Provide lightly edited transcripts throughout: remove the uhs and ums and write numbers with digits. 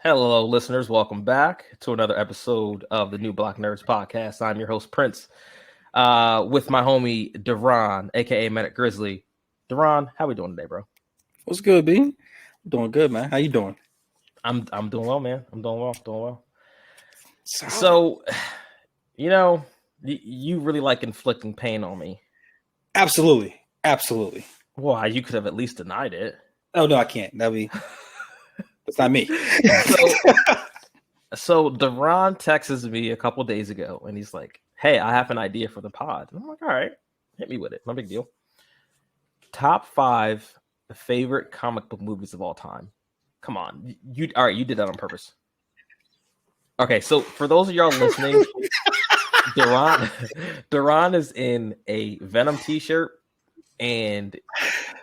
Hello, listeners. Welcome back to another episode of the New Block Nerds podcast. I'm your host, Prince, with my homie, Duran, a.k.a. Medic Grizzly. Duran, how we doing today, bro? What's good, B? I'm doing good, man. How you doing? I'm doing well, man. I'm doing well. Solid. So, you really like inflicting pain on me. Absolutely. Why? You could have at least denied it. Oh, no, I can't. That's not me. So Duran texted me a couple days ago, and he's like, "Hey, I have an idea for the pod." And I'm like, "All right, hit me with it. No big deal." Top 5 favorite comic book movies of all time. Come on, you all right? You did that on purpose. Okay, so for those of y'all listening, Duran is in a Venom t-shirt, and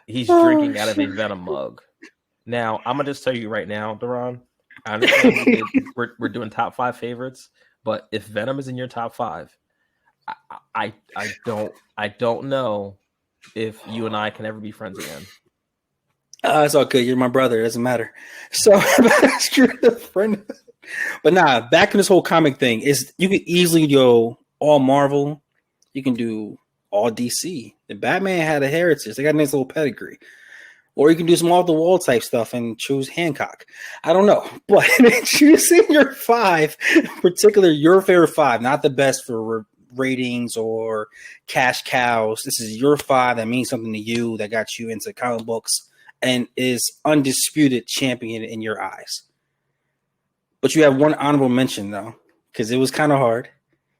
he's drinking out of a Venom mug. Now, I'm gonna just tell you right now, Duran. I understand we're doing top 5 favorites, but if Venom is in your top 5, I don't know if you and I can ever be friends again. It's all good. You're my brother. It doesn't matter. So that's true. Friend. But nah, back in this whole comic thing is you can easily go all Marvel. You can do all DC. The Batman had a heritage. They got a nice little pedigree. Or you can do some off-the-wall type stuff and choose Hancock. I don't know. But choosing your 5, in particular your favorite 5, not the best for ratings or cash cows. This is your 5 that means something to you, that got you into comic books, and is undisputed champion in your eyes. But you have one honorable mention, though, because it was kind of hard.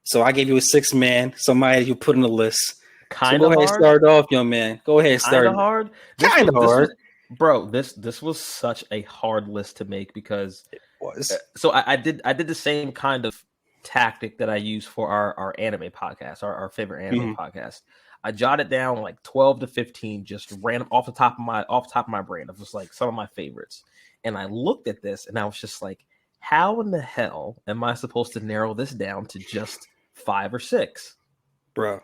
So I gave you a 6-man, somebody you put in the list. Kind of so go ahead, hard. Start off, young man. Go ahead, start. Kind of hard. Kind of hard, bro. This was such a hard list to make because it was. So I did the same kind of tactic that I use for our anime podcast, our favorite anime podcast. I jotted down like 12 to 15, just random off the top of my brain of just like some of my favorites. And I looked at this and I was just like, how in the hell am I supposed to narrow this down to just 5 or 6? Bro,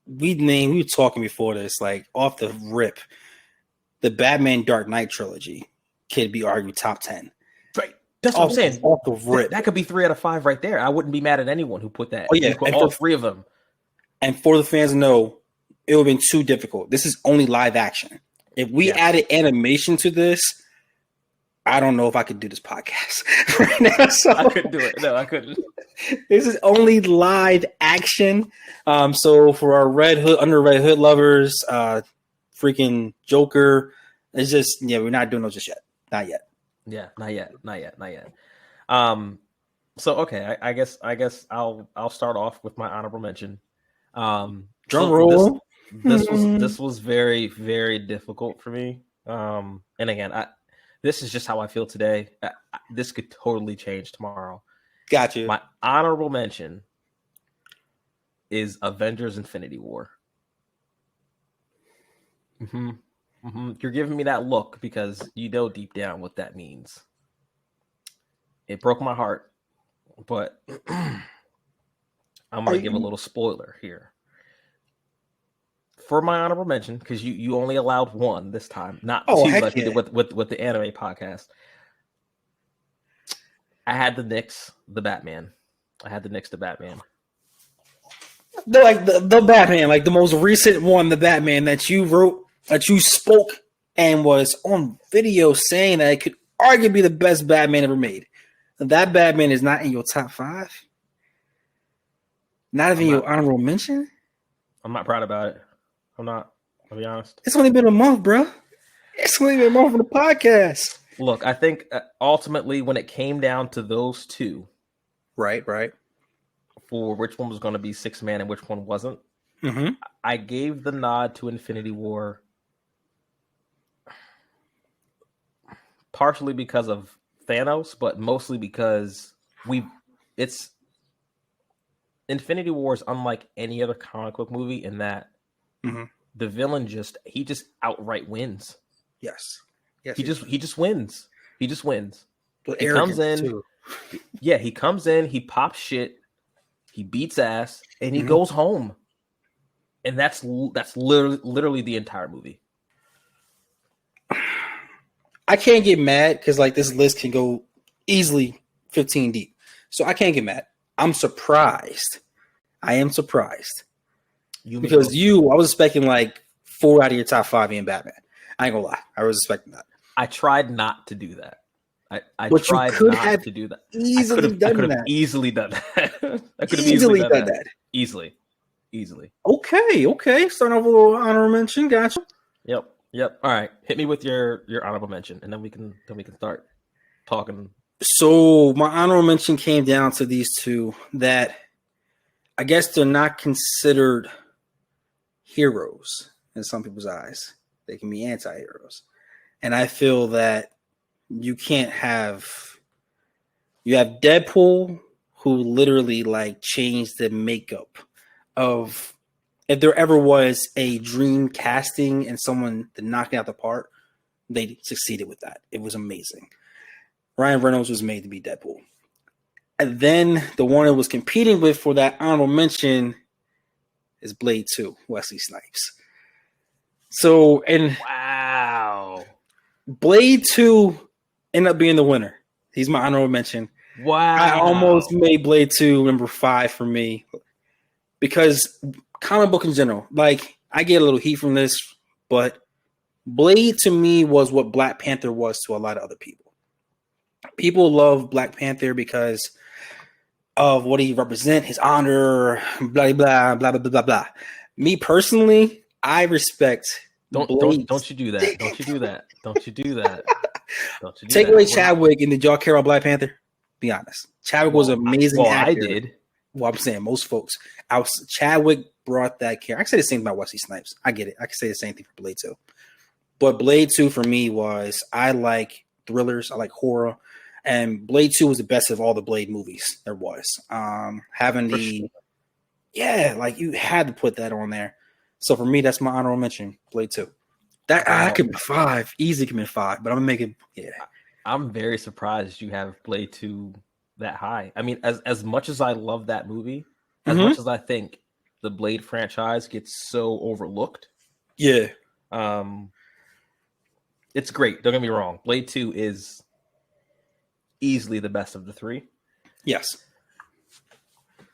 we were talking before this, like off the rip, the Batman Dark Knight trilogy could be argued top 10. Right. That's what I'm saying. Off the rip. That could be 3 out of 5 right there. I wouldn't be mad at anyone who put that. Oh, yeah. Put all 3 of them. And for the fans to know, it would have been too difficult. This is only live action. If we added animation to this, I don't know if I could do this podcast right now. So I couldn't do it. No, I couldn't. This is only live action. So for our Red Hood lovers, freaking Joker, it's just we're not doing those just yet. Not yet. Yeah, not yet. So okay, I guess I'll start off with my honorable mention. Drum roll. This was very, very difficult for me. And again, this is just how I feel today. This could totally change tomorrow. Got you. My honorable mention is Avengers: Infinity War. You're giving me that look because you know deep down what that means. It broke my heart, but I'm going to give a little spoiler here. For my honorable mention, because you only allowed 1 this time, not 2 like you did with the anime podcast. I had the Knicks, the Batman. Like the Batman, like the most recent one, the Batman that you wrote, that you spoke and was on video saying that it could arguably be the best Batman ever made. That Batman is not in your top 5? Not even your honorable mention? I'm not proud about it. I'm not. I'll be honest. It's only been a month, bro. It's only been a month for the podcast. Look, I think ultimately when it came down to those 2, right, for which one was going to be 6-man and which one wasn't, mm-hmm. I gave the nod to Infinity War partially because of Thanos, but mostly because Infinity War is unlike any other comic book movie in that the villain just outright wins. Yes. He just wins. He comes in. Too. He comes in, he pops shit, he beats ass, and he goes home. And that's literally the entire movie. I can't get mad because like this list can go easily 15 deep. So I can't get mad. I'm surprised. I am surprised. Because I was expecting like 4 out of your top 5 being Batman. I ain't gonna lie. I was expecting that. I tried not to do that. I but tried you could not have to do that. Easily done I could have that. easily done that. I could have easily done that. Easily. Okay. Starting off with a little honorable mention. Gotcha. Yep. All right. Hit me with your honorable mention, and then we can start talking. So my honorable mention came down to these two that I guess they're not considered heroes in some people's eyes. They can be anti-heroes. And I feel that you have Deadpool, who literally like changed the makeup of, if there ever was a dream casting and someone to knock it out the park, they succeeded with that. It was amazing. Ryan Reynolds was made to be Deadpool. And then the one it was competing with for that honorable mention is Blade 2, Wesley Snipes. So, and wow, Blade 2 ended up being the winner. He's my honorable mention. Wow. I almost made Blade 2 number 5 for me because comic book in general, like I get a little heat from this, but Blade to me was what Black Panther was to a lot of other people. People love Black Panther because of what he represents, his honor, blah, blah, blah, blah, blah, blah. Me personally, I respect Don't you do that. Don't you do that. Don't you do that. Don't you do Take that. away Chadwick, and did y'all care about Black Panther? Be honest. Chadwick was an amazing actor. I did. Well, I'm saying most folks. Chadwick brought that character. I can say the same about Wesley Snipes. I get it. I can say the same thing for Blade 2. But Blade 2 for me was, I like thrillers. I like horror. And Blade 2 was the best of all the Blade movies there was. Like you had to put that on there. So for me, that's my honorable mention, Blade 2. That could be 5. Easy could be 5, but I'm going to make it, I'm very surprised you have Blade 2 that high. I mean, as much as I love that movie, as much as I think the Blade franchise gets so overlooked. Yeah. It's great. Don't get me wrong. Blade 2 is easily the best of the 3. Yes.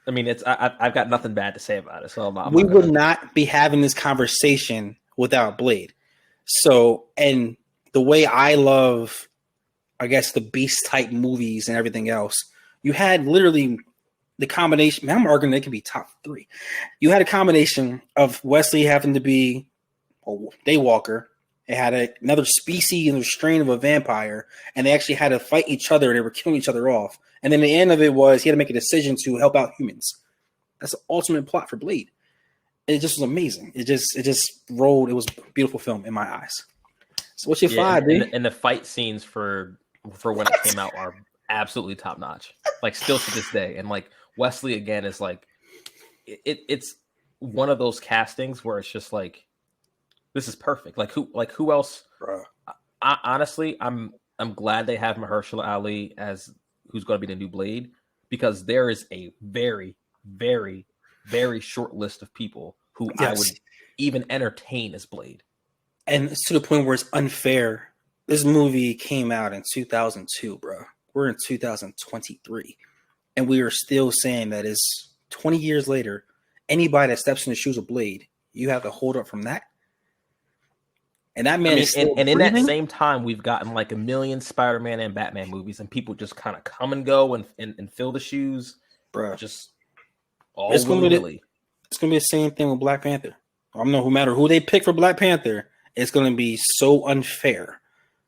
I mean, I've got nothing bad to say about it. So we would not be having this conversation without Blade. So, and the way I love, I guess, the beast type movies and everything else, you had literally the combination. I'm arguing they could be top 3. You had a combination of Wesley having to be a daywalker. It had another species and a strain of a vampire, and they actually had to fight each other. They were killing each other off. And then the end of it was he had to make a decision to help out humans. That's the ultimate plot for Blade. It just was amazing. It just rolled. It was a beautiful film in my eyes. So what's your 5, dude? And the fight scenes for when it came out are absolutely top notch. Like still to this day. And like Wesley again is like it's one of those castings where it's just like, this is perfect. Like who else? Honestly, I'm glad they have Mahershala Ali as who's going to be the new Blade, because there is a very, very, very short list of people who I would even entertain as Blade. And it's to the point where it's unfair. This movie came out in 2002, bro. We're in 2023, and we are still saying that it's 20 years later. Anybody that steps in the shoes of Blade, you have to hold up from that. And that man is and in that same time, we've gotten like a million Spider-Man and Batman movies, and people just kind of come and go and fill the shoes, bro. Just all it's gonna be the same thing with Black Panther. I don't know, no matter who they pick for Black Panther, it's going to be so unfair.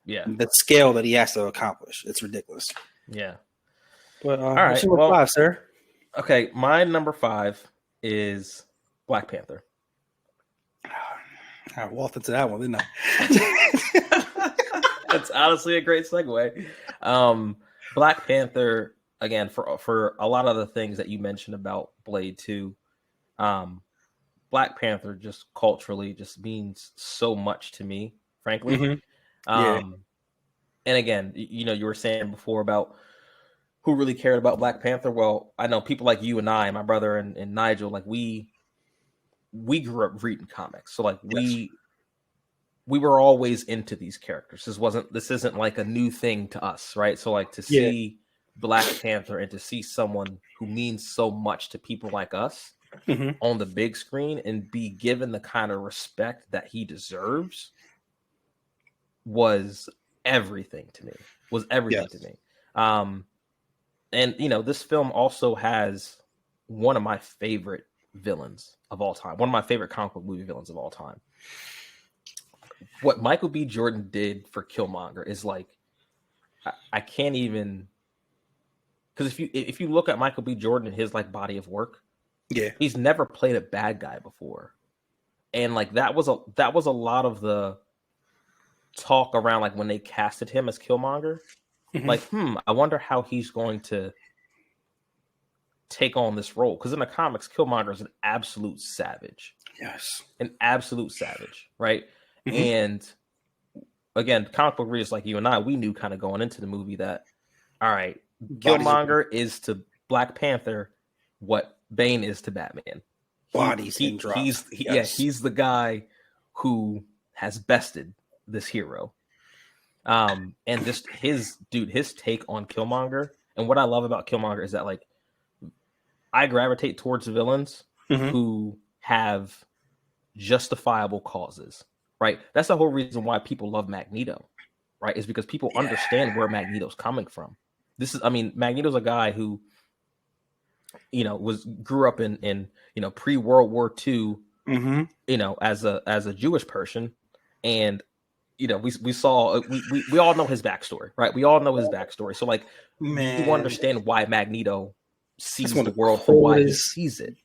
Yeah, the scale that he has to accomplish, it's ridiculous. Yeah, but all right, number 5, sir. Okay, my number 5 is Black Panther. I walked into that one, didn't I? That's honestly a great segue. Black Panther, again, for a lot of the things that you mentioned about Blade 2, Black Panther just culturally just means so much to me, frankly. Mm-hmm. And again, you were saying before about who really cared about Black Panther. Well, I know people like you and I, my brother and Nigel, like we grew up reading comics. So like we were always into these characters. This isn't like a new thing to us, right? So like to see Black Panther and to see someone who means so much to people like us on the big screen and be given the kind of respect that he deserves was everything to me. And you know, this film also has one of my favorite villains of all time, one of my favorite comic book movie villains of all time. What Michael B. Jordan did for Killmonger is like, I can't even, because if you look at Michael B. Jordan and his like body of work, he's never played a bad guy before, and like that was a lot of the talk around like when they casted him as Killmonger, like I wonder how he's going to take on this role, because in the comics Killmonger is an absolute savage. An absolute savage, right? And again, comic book readers like you and I, we knew kind of going into the movie that, all right, Killmonger is to Black Panther what Bane is to Batman. He's the guy who has bested this hero. And just his take on Killmonger, and what I love about Killmonger is that like I gravitate towards villains who have justifiable causes. Right, that's the whole reason why people love Magneto, right? Is because people understand where Magneto's coming from. Magneto's a guy who, you know, grew up in you know, pre-World War II, you know, as a Jewish person, and you know, we all know his backstory, right? We all know his backstory. So like, you understand why Magneto sees the world for why he sees it.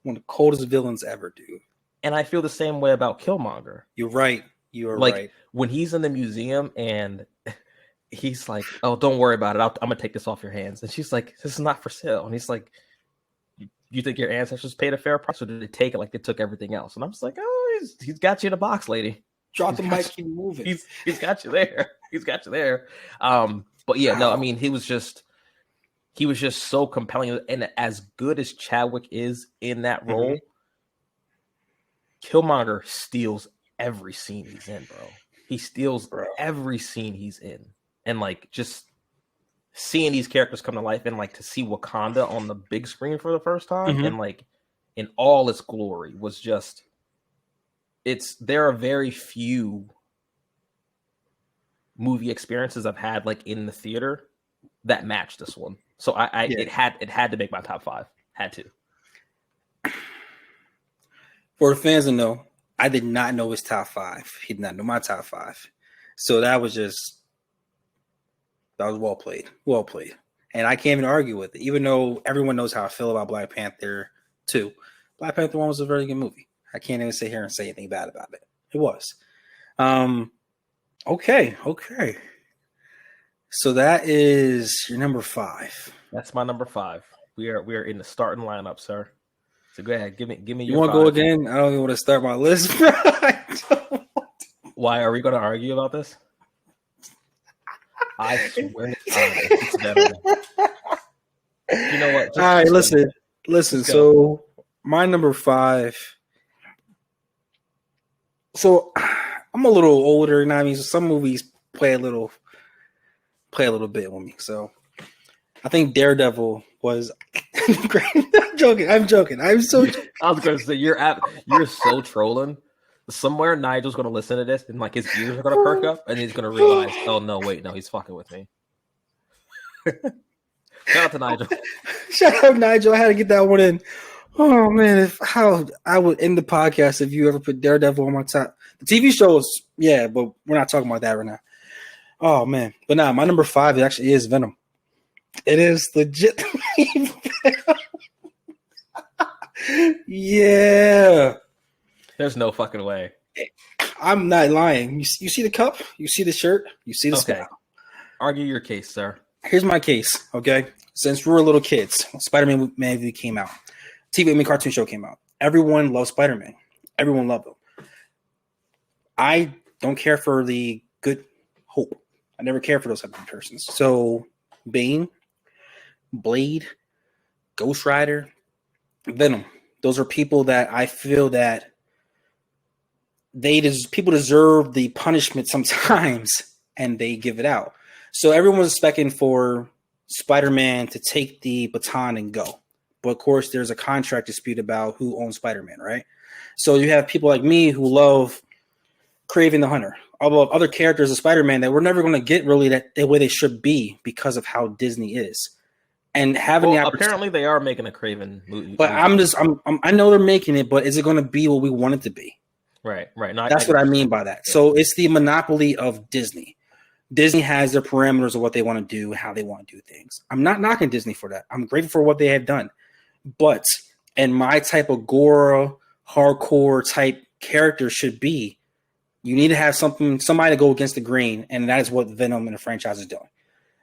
One of the coldest villains ever, dude. And I feel the same way about Killmonger. You're right. You are like, right. When he's in the museum and he's like, "Oh, don't worry about it. I'm gonna take this off your hands." And she's like, "This is not for sale." And he's like, "You think your ancestors paid a fair price, or did they take it like they took everything else?" And I'm just like, "Oh, he's got you in a box, lady. Drop the mic, keep moving. He's got you there. He's got you there." But yeah, no, I mean, he was just so compelling, and as good as Chadwick is in that role. Killmonger steals every scene he's in, bro. He steals every scene he's in. And like just seeing these characters come to life, and like to see Wakanda on the big screen for the first time and like in all its glory was just, there are very few movie experiences I've had like in the theater that match this one. So it had to make my top 5. Had to. For the fans to know, I did not know his top 5. He did not know my top 5. So that was well played. Well played. And I can't even argue with it, even though everyone knows how I feel about Black Panther 2. Black Panther 1 was a very good movie. I can't even sit here and say anything bad about it. It was. Okay. So that is your number 5. That's my number 5. We are in the starting lineup, sir. So go ahead, give me. You want to go again? I don't even want to start my list. Why are we going to argue about this? I swear it's better. You know what? All right, listen. So my number 5. So I'm a little older, and I mean, so some movies play a little bit with me. So I think Daredevil was great. I'm joking. I'm so. I was going to say you're so trolling. Somewhere Nigel's going to listen to this and like his ears are going to perk up and he's going to realize, oh no, wait, no, he's fucking with me. Shout out to Nigel. Shout out Nigel. I had to get that one in. Oh man, how I would end the podcast if you ever put Daredevil on my top. The TV shows, yeah, but we're not talking about that right now. Oh man, but nah, my number 5 actually is Venom. It is legit. Yeah. There's no fucking way. I'm not lying. You see the cup? You see the shirt? You see the smile? Argue your case, sir. Here's my case, okay? Since we were little kids, Spider-Man movie came out. Cartoon show came out. Everyone loved Spider-Man. Everyone loved him. I don't care for the Good Hope. I never cared for those type of persons. So, Bane, Blade, Ghost Rider, Venom. Those are people that I feel that people deserve the punishment sometimes, and they give it out. So everyone's expecting for Spider-Man to take the baton and go. But of course, there's a contract dispute about who owns Spider-Man, right? So you have people like me who love Kraven the Hunter, although other characters of Spider-Man that we're never going to get really the way they should be because of how Disney is. And having the opportunity, apparently they are making a Kraven movie. but I know they're making it, but is it going to be what we want it to be? Right. No, That's what I mean by that. Yeah. So it's the monopoly of Disney. Disney has their parameters of what they want to do, how they want to do things. I'm not knocking Disney for that. I'm grateful for what they have done. But in my type of gore, hardcore type character should be, you need to have somebody to go against the grain, and that is what Venom and the franchise is doing.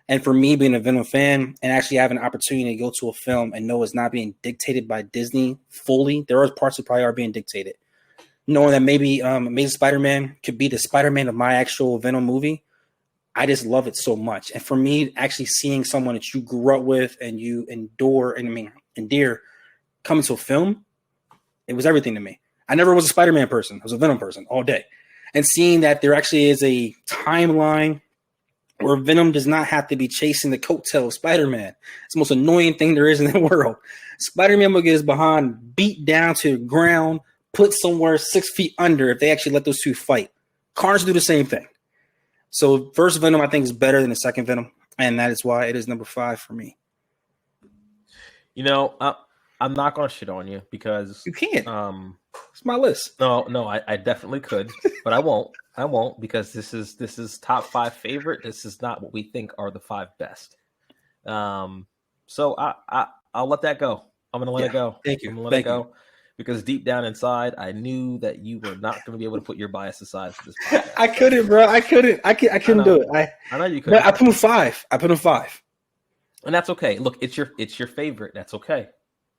And for me, being a Venom fan and actually having an opportunity to go to a film and know it's not being dictated by Disney fully, there are parts that probably are being dictated. Knowing that maybe Amazing Spider-Man could be the Spider-Man of my actual Venom movie, I just love it so much. And for me, actually seeing someone that you grew up with and you endear coming to a film, it was everything to me. I never was a Spider-Man person. I was a Venom person all day. And seeing that there actually is a timeline where Venom does not have to be chasing the coattail of Spider-Man. It's the most annoying thing there is in the world. Spider-Man will get his behind beat down to the ground, put somewhere 6 feet under if they actually let those two fight. Carnage do the same thing. So first Venom, I think, is better than the second Venom, and that is why it is number 5 for me. You know, I'm not going to shit on you because you can't. It's my list. No, I definitely could, but I won't. I won't because this is top 5 favorite. This is not what we think are the 5 best. So I'll let that go. I'm gonna let it go. Thank you. I'm gonna let it go because deep down inside, I knew that you were not going to be able to put your bias aside for this podcast. I couldn't, bro. I couldn't do it. I know you couldn't. I put him 5. And that's okay. Look, it's your favorite. That's okay.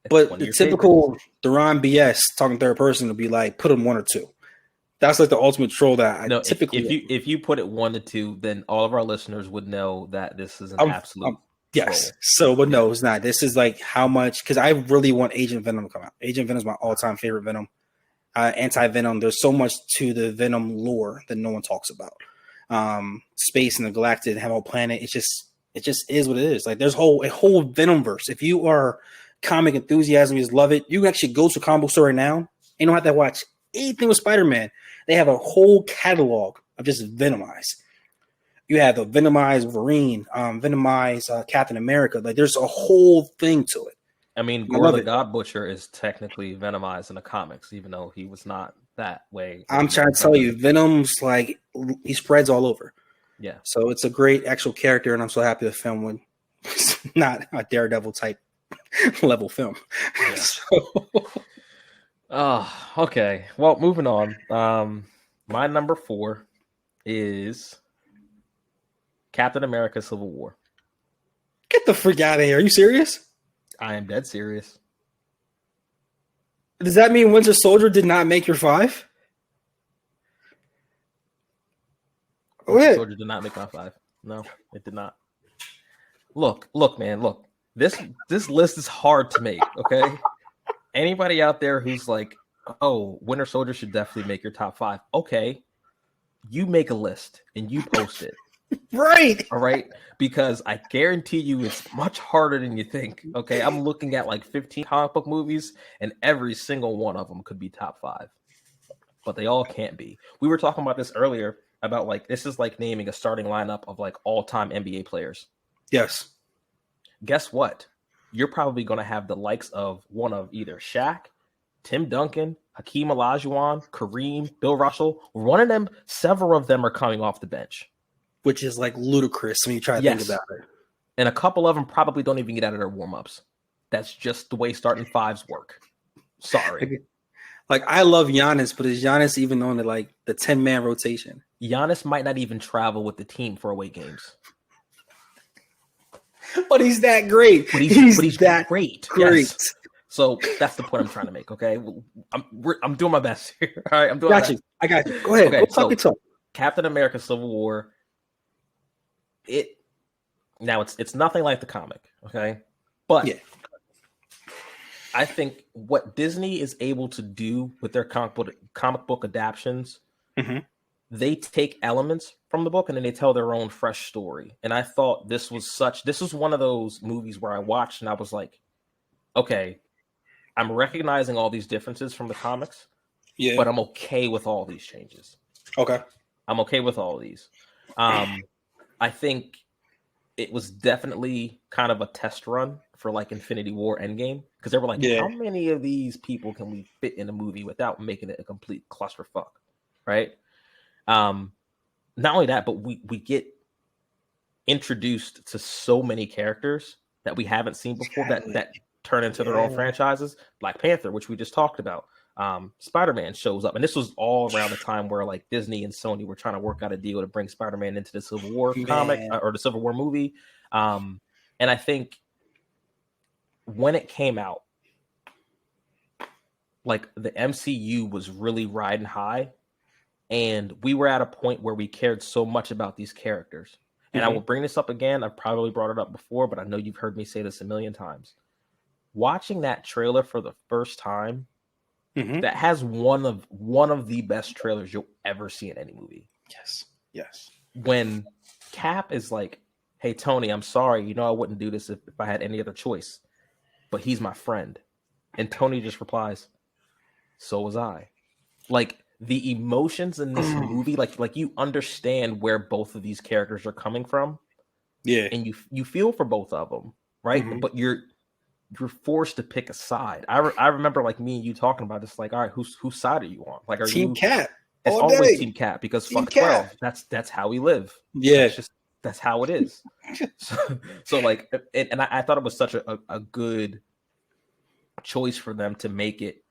But the typical Duran BS talking third person would be like, put him 1 or 2. That's like the ultimate troll that I typically. If you put it 1 to 2, then all of our listeners would know that this is an absolute. Yes. troll. So, but no, it's not. This is like how much, because I really want Agent Venom to come out. Agent Venom is my all-time favorite Venom. Anti-Venom. There's so much to the Venom lore that no one talks about. Space and the galactic whole planet. It just is what it is. Like there's a whole Venom verse. If you are comic enthusiasm, you just love it. You can actually go to a comic book store right now. You don't have to watch anything with Spider-Man. They have a whole catalog of just Venomized. You have the Venomized Wolverine, Venomized Captain America. Like there's a whole thing to it. I mean, Gore the God Butcher is technically Venomized in the comics, even though he was not that way. I'm trying to tell you, Venom's like he spreads all over. Yeah. So it's a great actual character, and I'm so happy the film would not a Daredevil type level film. Yeah. Okay. Well, moving on. My number 4 is Captain America: Civil War. Get the freak out of here! Are you serious? I am dead serious. Does that mean Winter Soldier did not make your 5? Winter Soldier did not make my 5. No, it did not. Look, man, look. This list is hard to make, okay? Anybody out there who's like, oh, Winter Soldier should definitely make your top 5. Okay. You make a list and you post it. Right. All right. Because I guarantee you it's much harder than you think. Okay. I'm looking at like 15 comic book movies and every single one of them could be top 5. But they all can't be. We were talking about this earlier about like this is like naming a starting lineup of like all-time NBA players. Yes. Guess what? You're probably going to have the likes of one of either Shaq, Tim Duncan, Hakeem Olajuwon, Kareem, Bill Russell. One of them, several of them are coming off the bench. Which is like ludicrous when you try to think about it. And a couple of them probably don't even get out of their warm-ups. That's just the way starting 5s work. Sorry. Like, I love Giannis, but is Giannis even on the 10-man rotation? Giannis might not even travel with the team for away games. But he's that great. But he's that great. Yes. So that's the point I'm trying to make. Okay, I'm doing my best here. All right, I'm doing. I got you. Go ahead. Okay, so Captain America: Civil War. It's nothing like the comic. Okay, but I think what Disney is able to do with their comic book adaptions, they take elements from the book and then they tell their own fresh story. And I thought this was one of those movies where I watched and I was like, okay, I'm recognizing all these differences from the comics, but I'm okay with all these changes. Okay. I'm okay with all of these. I think it was definitely kind of a test run for like Infinity War Endgame, because they were like, how many of these people can we fit in a movie without making it a complete clusterfuck, right? Not only that, but we get introduced to so many characters that we haven't seen before that turn into their own franchises. Black Panther, which we just talked about. Spider-Man shows up, and this was all around the time where like Disney and Sony were trying to work out a deal to bring Spider-Man into the Civil War comic or the Civil War movie. And I think when it came out, like the MCU was really riding high, and we were at a point where we cared so much about these characters. And I will bring this up again. I've probably brought it up before, but I know you've heard me say this a million times. Watching that trailer for the first time, that has one of the best trailers you'll ever see in any movie. Yes. When Cap is like, "Hey Tony, I'm sorry. You know I wouldn't do this if I had any other choice, but he's my friend," and Tony just replies, "So was I." Like the emotions in this movie, like you understand where both of these characters are coming from, and you feel for both of them, right? But you're forced to pick a side. I remember like me and you talking about this, like, all right, whose side are you on? Like, are Team you Cap? It's always Team Cap, because Team fuck Cap. 12. That's how we live. Yeah, that's how it is. so like, and I thought it was such a good choice for them to make it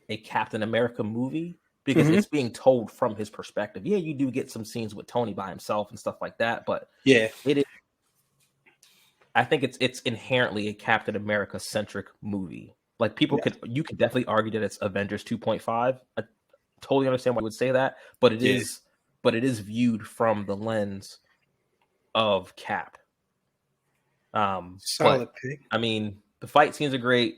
a Captain America movie, because it's being told from his perspective. Yeah, you do get some scenes with Tony by himself and stuff like that, but it is. I think it's inherently a Captain America centric movie. Like you could definitely argue that it's Avengers 2.5. I totally understand why you would say that, but it is viewed from the lens of Cap. Solid pick. I mean, the fight scenes are great.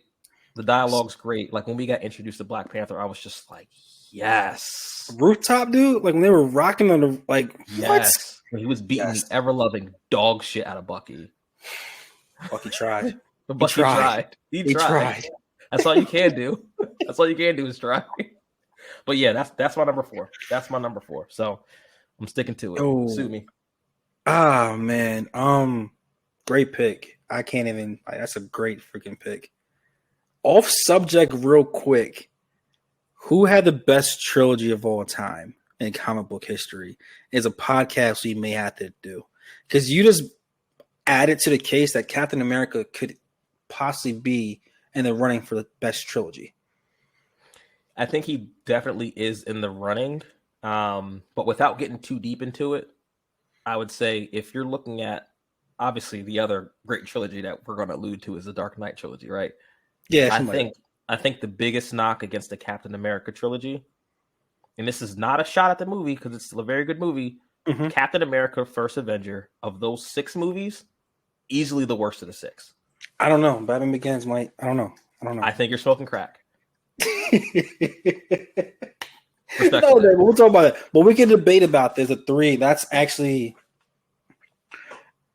The dialogue's great. Like when we got introduced to Black Panther, I was just like, yes. Rooftop dude, like when they were rocking on the yes. When he was beating the ever loving dog shit out of Bucky. Bucky tried. Bucky tried. He tried. That's all you can do. That's all you can do is try. But yeah, that's my number 4. That's my number 4. So I'm sticking to it. Sue me. Ah man. Great pick. I can't even. That's a great freaking pick. Off subject, real quick. Who had the best trilogy of all time in comic book history? Is a podcast we may have to do, because you just added to the case that Captain America could possibly be in the running for the best trilogy. I think he definitely is in the running, but without getting too deep into it, I would say if you're looking at, obviously the other great trilogy that we're going to allude to is the Dark Knight trilogy, right? Yeah, I think the biggest knock against the Captain America trilogy, and this is not a shot at the movie because it's still a very good movie, Captain America: First Avenger, of those 6 movies, easily the worst of the 6. I don't know. Batman Begins might. I don't know. I think you're smoking crack. No, we'll talk about it. But we can debate about this. A 3. That's actually.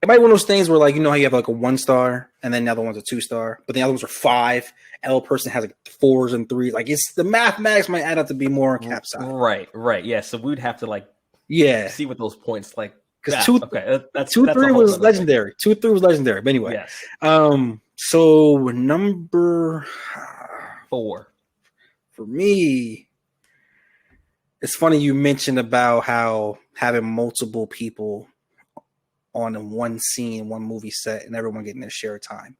It might be one of those things where, like, you know how you have like a 1 star and then the other one's a 2 star, but the other ones are 5. And the person has like 4s and 3s. Like, it's the mathematics might add up to be more on Cap side. Right. Yeah. So we'd have to see what those points like. Because 2-3 was legendary. 2-3 was legendary. But anyway, yes. So number 4 for me. It's funny you mentioned about how having multiple people on one scene, one movie set, and everyone getting their share of time.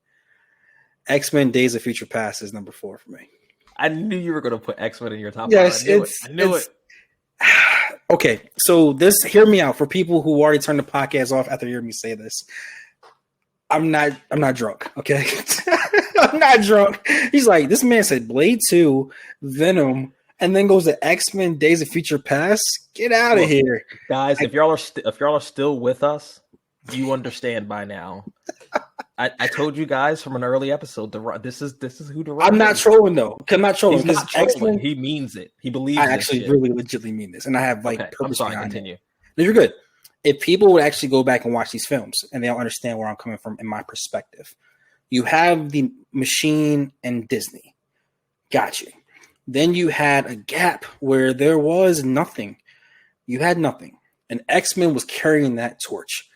X-Men: Days of Future Past is number 4 for me. I knew you were going to put X-Men in your top 5. Yes, I knew it. Okay, so hear me out for people who already turned the podcast off after hearing me say this. I'm not drunk, okay? I'm not drunk. He's like, this man said Blade 2, Venom, and then goes to X-Men: Days of Future Past. Get out of here, guys! If y'all are still with us, you understand by now I told you guys from an early episode. This is who the I'm not trolling though. I'm not trolling He's because not trolling. X-Men. He means it. He believes. I this actually shit. really legitimately mean this, and I have like Okay, purpose I'm sorry. behind Continue. it. No, you're good. If people would actually go back and watch these films, and they'll understand where I'm coming from in my perspective. You have the Machine and Disney. Got you. Then you had a gap where there was nothing. You had nothing. And X-Men was carrying that torch.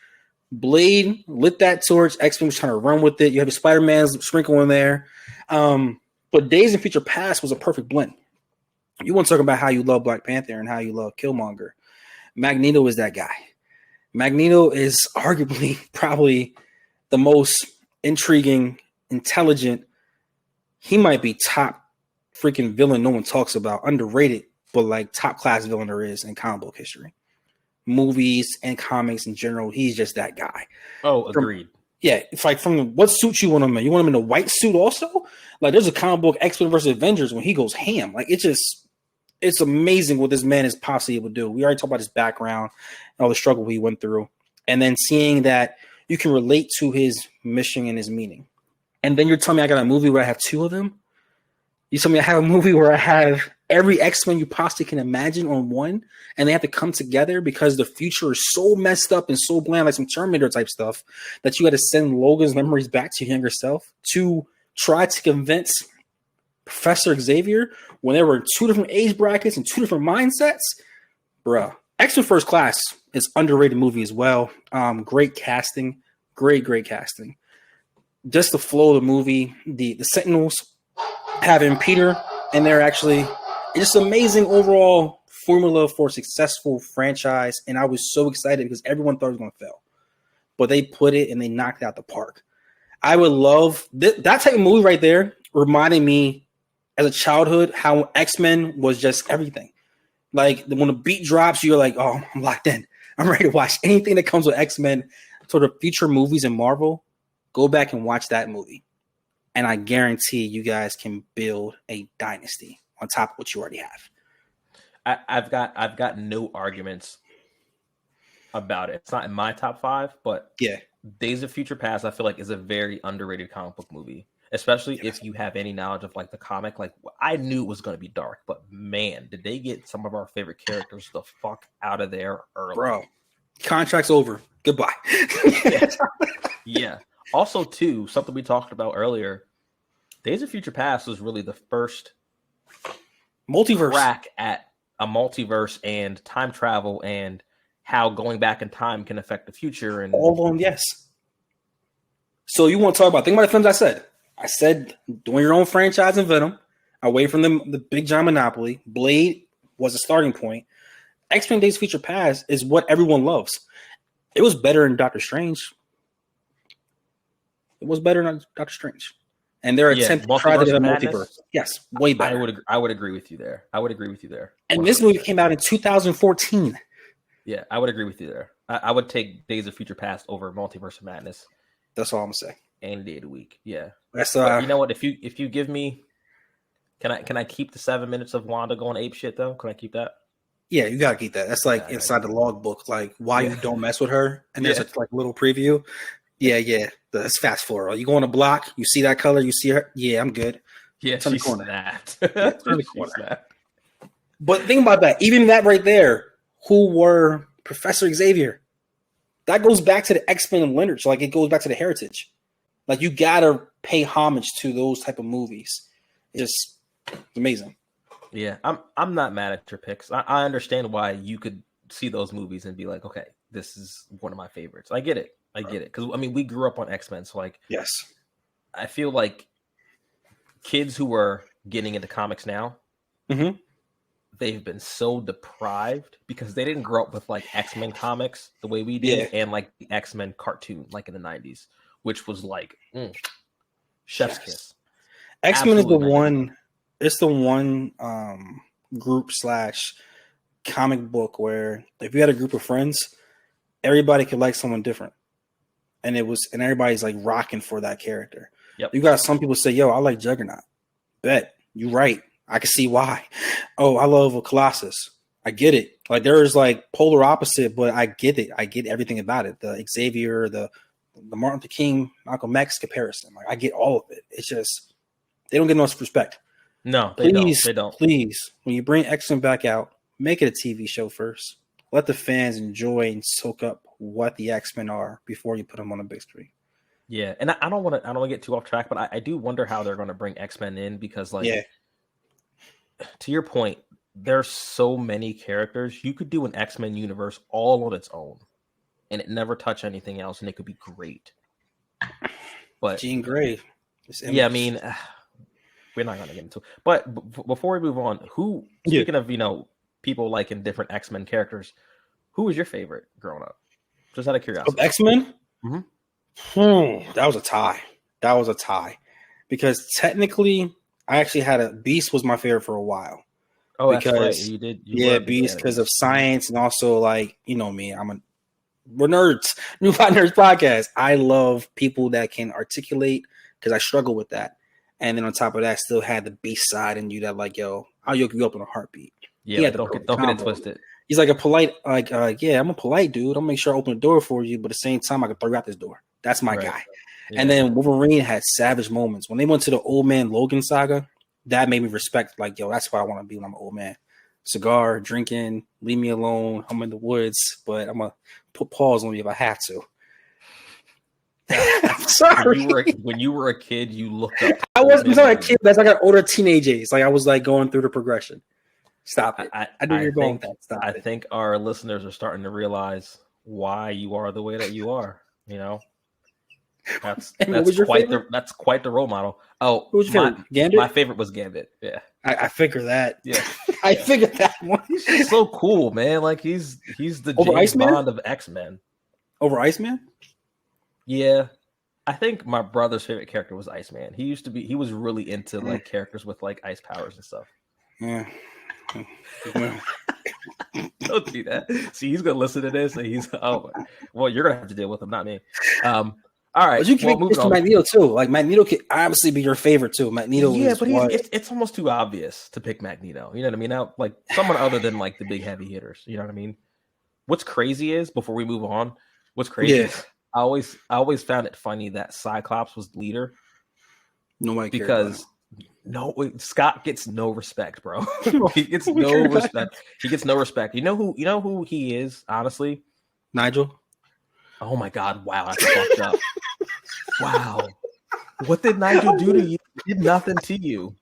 Blade lit that torch. X-Men was trying to run with it. You have the Spider-Man's sprinkle in there. But Days of Future Past was a perfect blend. You want to talk about how you love Black Panther and how you love Killmonger. Magneto is that guy. Magneto is arguably probably the most intriguing, intelligent. He might be top freaking villain no one talks about, underrated, but like top class villain there is in comic book history. Movies and comics in general, he's just that guy. Oh, agreed. It's like from what suit you want him in? You want him in a white suit also? Like there's a comic book X-Men versus Avengers when he goes ham. Like it's amazing what this man is possibly able to do. We already talked about his background and all the struggle he went through. And then seeing that you can relate to his mission and his meaning. And then you're telling me I got a movie where I have two of them? You tell me I have a movie where I have every X-Men you possibly can imagine on one, and they have to come together because the future is so messed up and so bland, like some Terminator type stuff, that you got to send Logan's memories back to your younger self to try to convince Professor Xavier when they were in two different age brackets and two different mindsets. Bruh. X-Men First Class is underrated movie as well. Great casting. Great casting. Just the flow of the movie, the Sentinels, having Peter in there actually, it's just amazing overall formula for a successful franchise. And I was so excited because everyone thought it was going to fail, but they put it and they knocked it out the park. I would love that type of movie right there. Reminding me as a childhood how X-Men was just everything. Like when the beat drops, you're like, oh, I'm locked in. I'm ready to watch anything that comes with X-Men. Sort of future movies in Marvel. Go back and watch that movie. And I guarantee you guys can build a dynasty on top of what you already have. I've got no arguments about it. It's not in my top 5, but yeah, Days of Future Past I feel like is a very underrated comic book movie, especially if you have any knowledge of like the comic. Like I knew it was going to be dark, but man, did they get some of our favorite characters the fuck out of there early, bro. Contract's over. Goodbye. Yeah. Also, too, something we talked about earlier, Days of Future Past was really the first multiverse crack at a multiverse and time travel and how going back in time can affect the future. And all of them, yes. So you want to talk about, think about the films I said. I said doing your own franchise in Venom, away from the big giant monopoly. Blade was a starting point. X-Men Days of Future Past is what everyone loves. It was better in Doctor Strange. It was better than Doctor Strange. And their attempt to try to do a multiverse. Yes, way better. I would agree with you there. And this movie came out in 2014. Yeah, I would agree with you there. I would take Days of Future Past over Multiverse of Madness. That's all I'm gonna say. Any day of the week. Yeah. That's you know what? If you give me, can I keep the 7 minutes of Wanda going ape shit though? Can I keep that? Yeah, you gotta keep that. That's like inside the logbook, like why you don't mess with her. And there's a like little preview. Yeah. That's fast forward. You go on a block, you see that color, you see her. Yeah, I'm good. Yeah, turn the corner. Turn the corner. But think about that. Even that right there, who were Professor Xavier? That goes back to the X-Men and lineage. Like it goes back to the heritage. Like you gotta pay homage to those type of movies. It's amazing. Yeah, I'm not mad at your picks. I understand why you could see those movies and be like, okay, this is one of my favorites. I get it. Because I mean, we grew up on X-Men, so like, yes, I feel like kids who are getting into comics now, they've been so deprived because they didn't grow up with like X-Men comics the way we did, and like the X-Men cartoon, like in the 90s, which was like chef's kiss. X-Men is the one. It's the one group / comic book where if you had a group of friends, everybody could like someone different. And everybody's like rocking for that character. Yep. You got some people say, yo, I like Juggernaut. Bet. You right. I can see why. Oh, I love Colossus. I get it. Like there's like polar opposite, but I get it. I get everything about it. The Xavier, the the Martin Luther King, Malcolm X comparison. Like I get all of it. It's just they don't get enough respect. No, they don't. They don't. Please, when you bring X-Men back out, make it a TV show first. Let the fans enjoy and soak up what the X-Men are before you put them on a big screen. Yeah, and I don't want to get too off track, but I do wonder how they're going to bring X-Men in because, like, to your point, there's so many characters. You could do an X-Men universe all on its own, and it never touch anything else, and it could be great. But Jean Grey, yeah, I mean, we're not going to get into it. But before we move on, speaking of people liking different X-Men characters, who was your favorite growing up? Just out of curiosity. Of X-Men? Mm-hmm. That was a tie. Because technically, I actually had Beast was my favorite for a while. Oh, because, that's right. You did. Beast because of science and also like, you know me, we're nerds. New Fight Nerds podcast. I love people that can articulate because I struggle with that. And then on top of that, still had the Beast side in you that like, yo, I'll yoke you up in a heartbeat. Yeah, don't get it twisted. He's like a polite, I'm a polite dude. I'll make sure I open the door for you, but at the same time, I can throw you out this door. That's my guy. Yeah. And then Wolverine had savage moments. When they went to the Old Man Logan saga, that made me respect, like, yo, that's what I want to be when I'm an old man. Cigar, drinking, leave me alone. I'm in the woods, but I'm going to put pause on you if I have to. I'm sorry. When you were a kid, you looked up. I wasn't a kid. That's like an older teenage age. Like I was like going through the progression. Stop it. I knew you were going with that. Stop it. I think our listeners are starting to realize why you are the way that you are. You know, that's quite the role model. Oh, who was your favorite? Gambit? My favorite was Gambit. Yeah, I figured that. Yeah, I figured that one. He's just so cool, man. Like he's the James Bond of X-Men. Over Iceman? Yeah. I think my brother's favorite character was Iceman. He was really into like characters with like ice powers and stuff. Yeah. Don't do that. See, he's gonna listen to this and you're gonna have to deal with him, not me. All right. But you can make Magneto too. Like Magneto could obviously be your favorite too. Magneto, it's almost too obvious to pick Magneto. You know what I mean? Now, like someone other than like the big heavy hitters. You know what I mean? What's crazy is before we move on, is I always found it funny that Cyclops was the leader. Nobody cared because Scott gets no respect, bro. He gets no respect. He gets no respect. You know who he is, honestly? Nigel. Oh my God! Wow, I fucked up. Wow, what did Nigel do to you? He did nothing to you.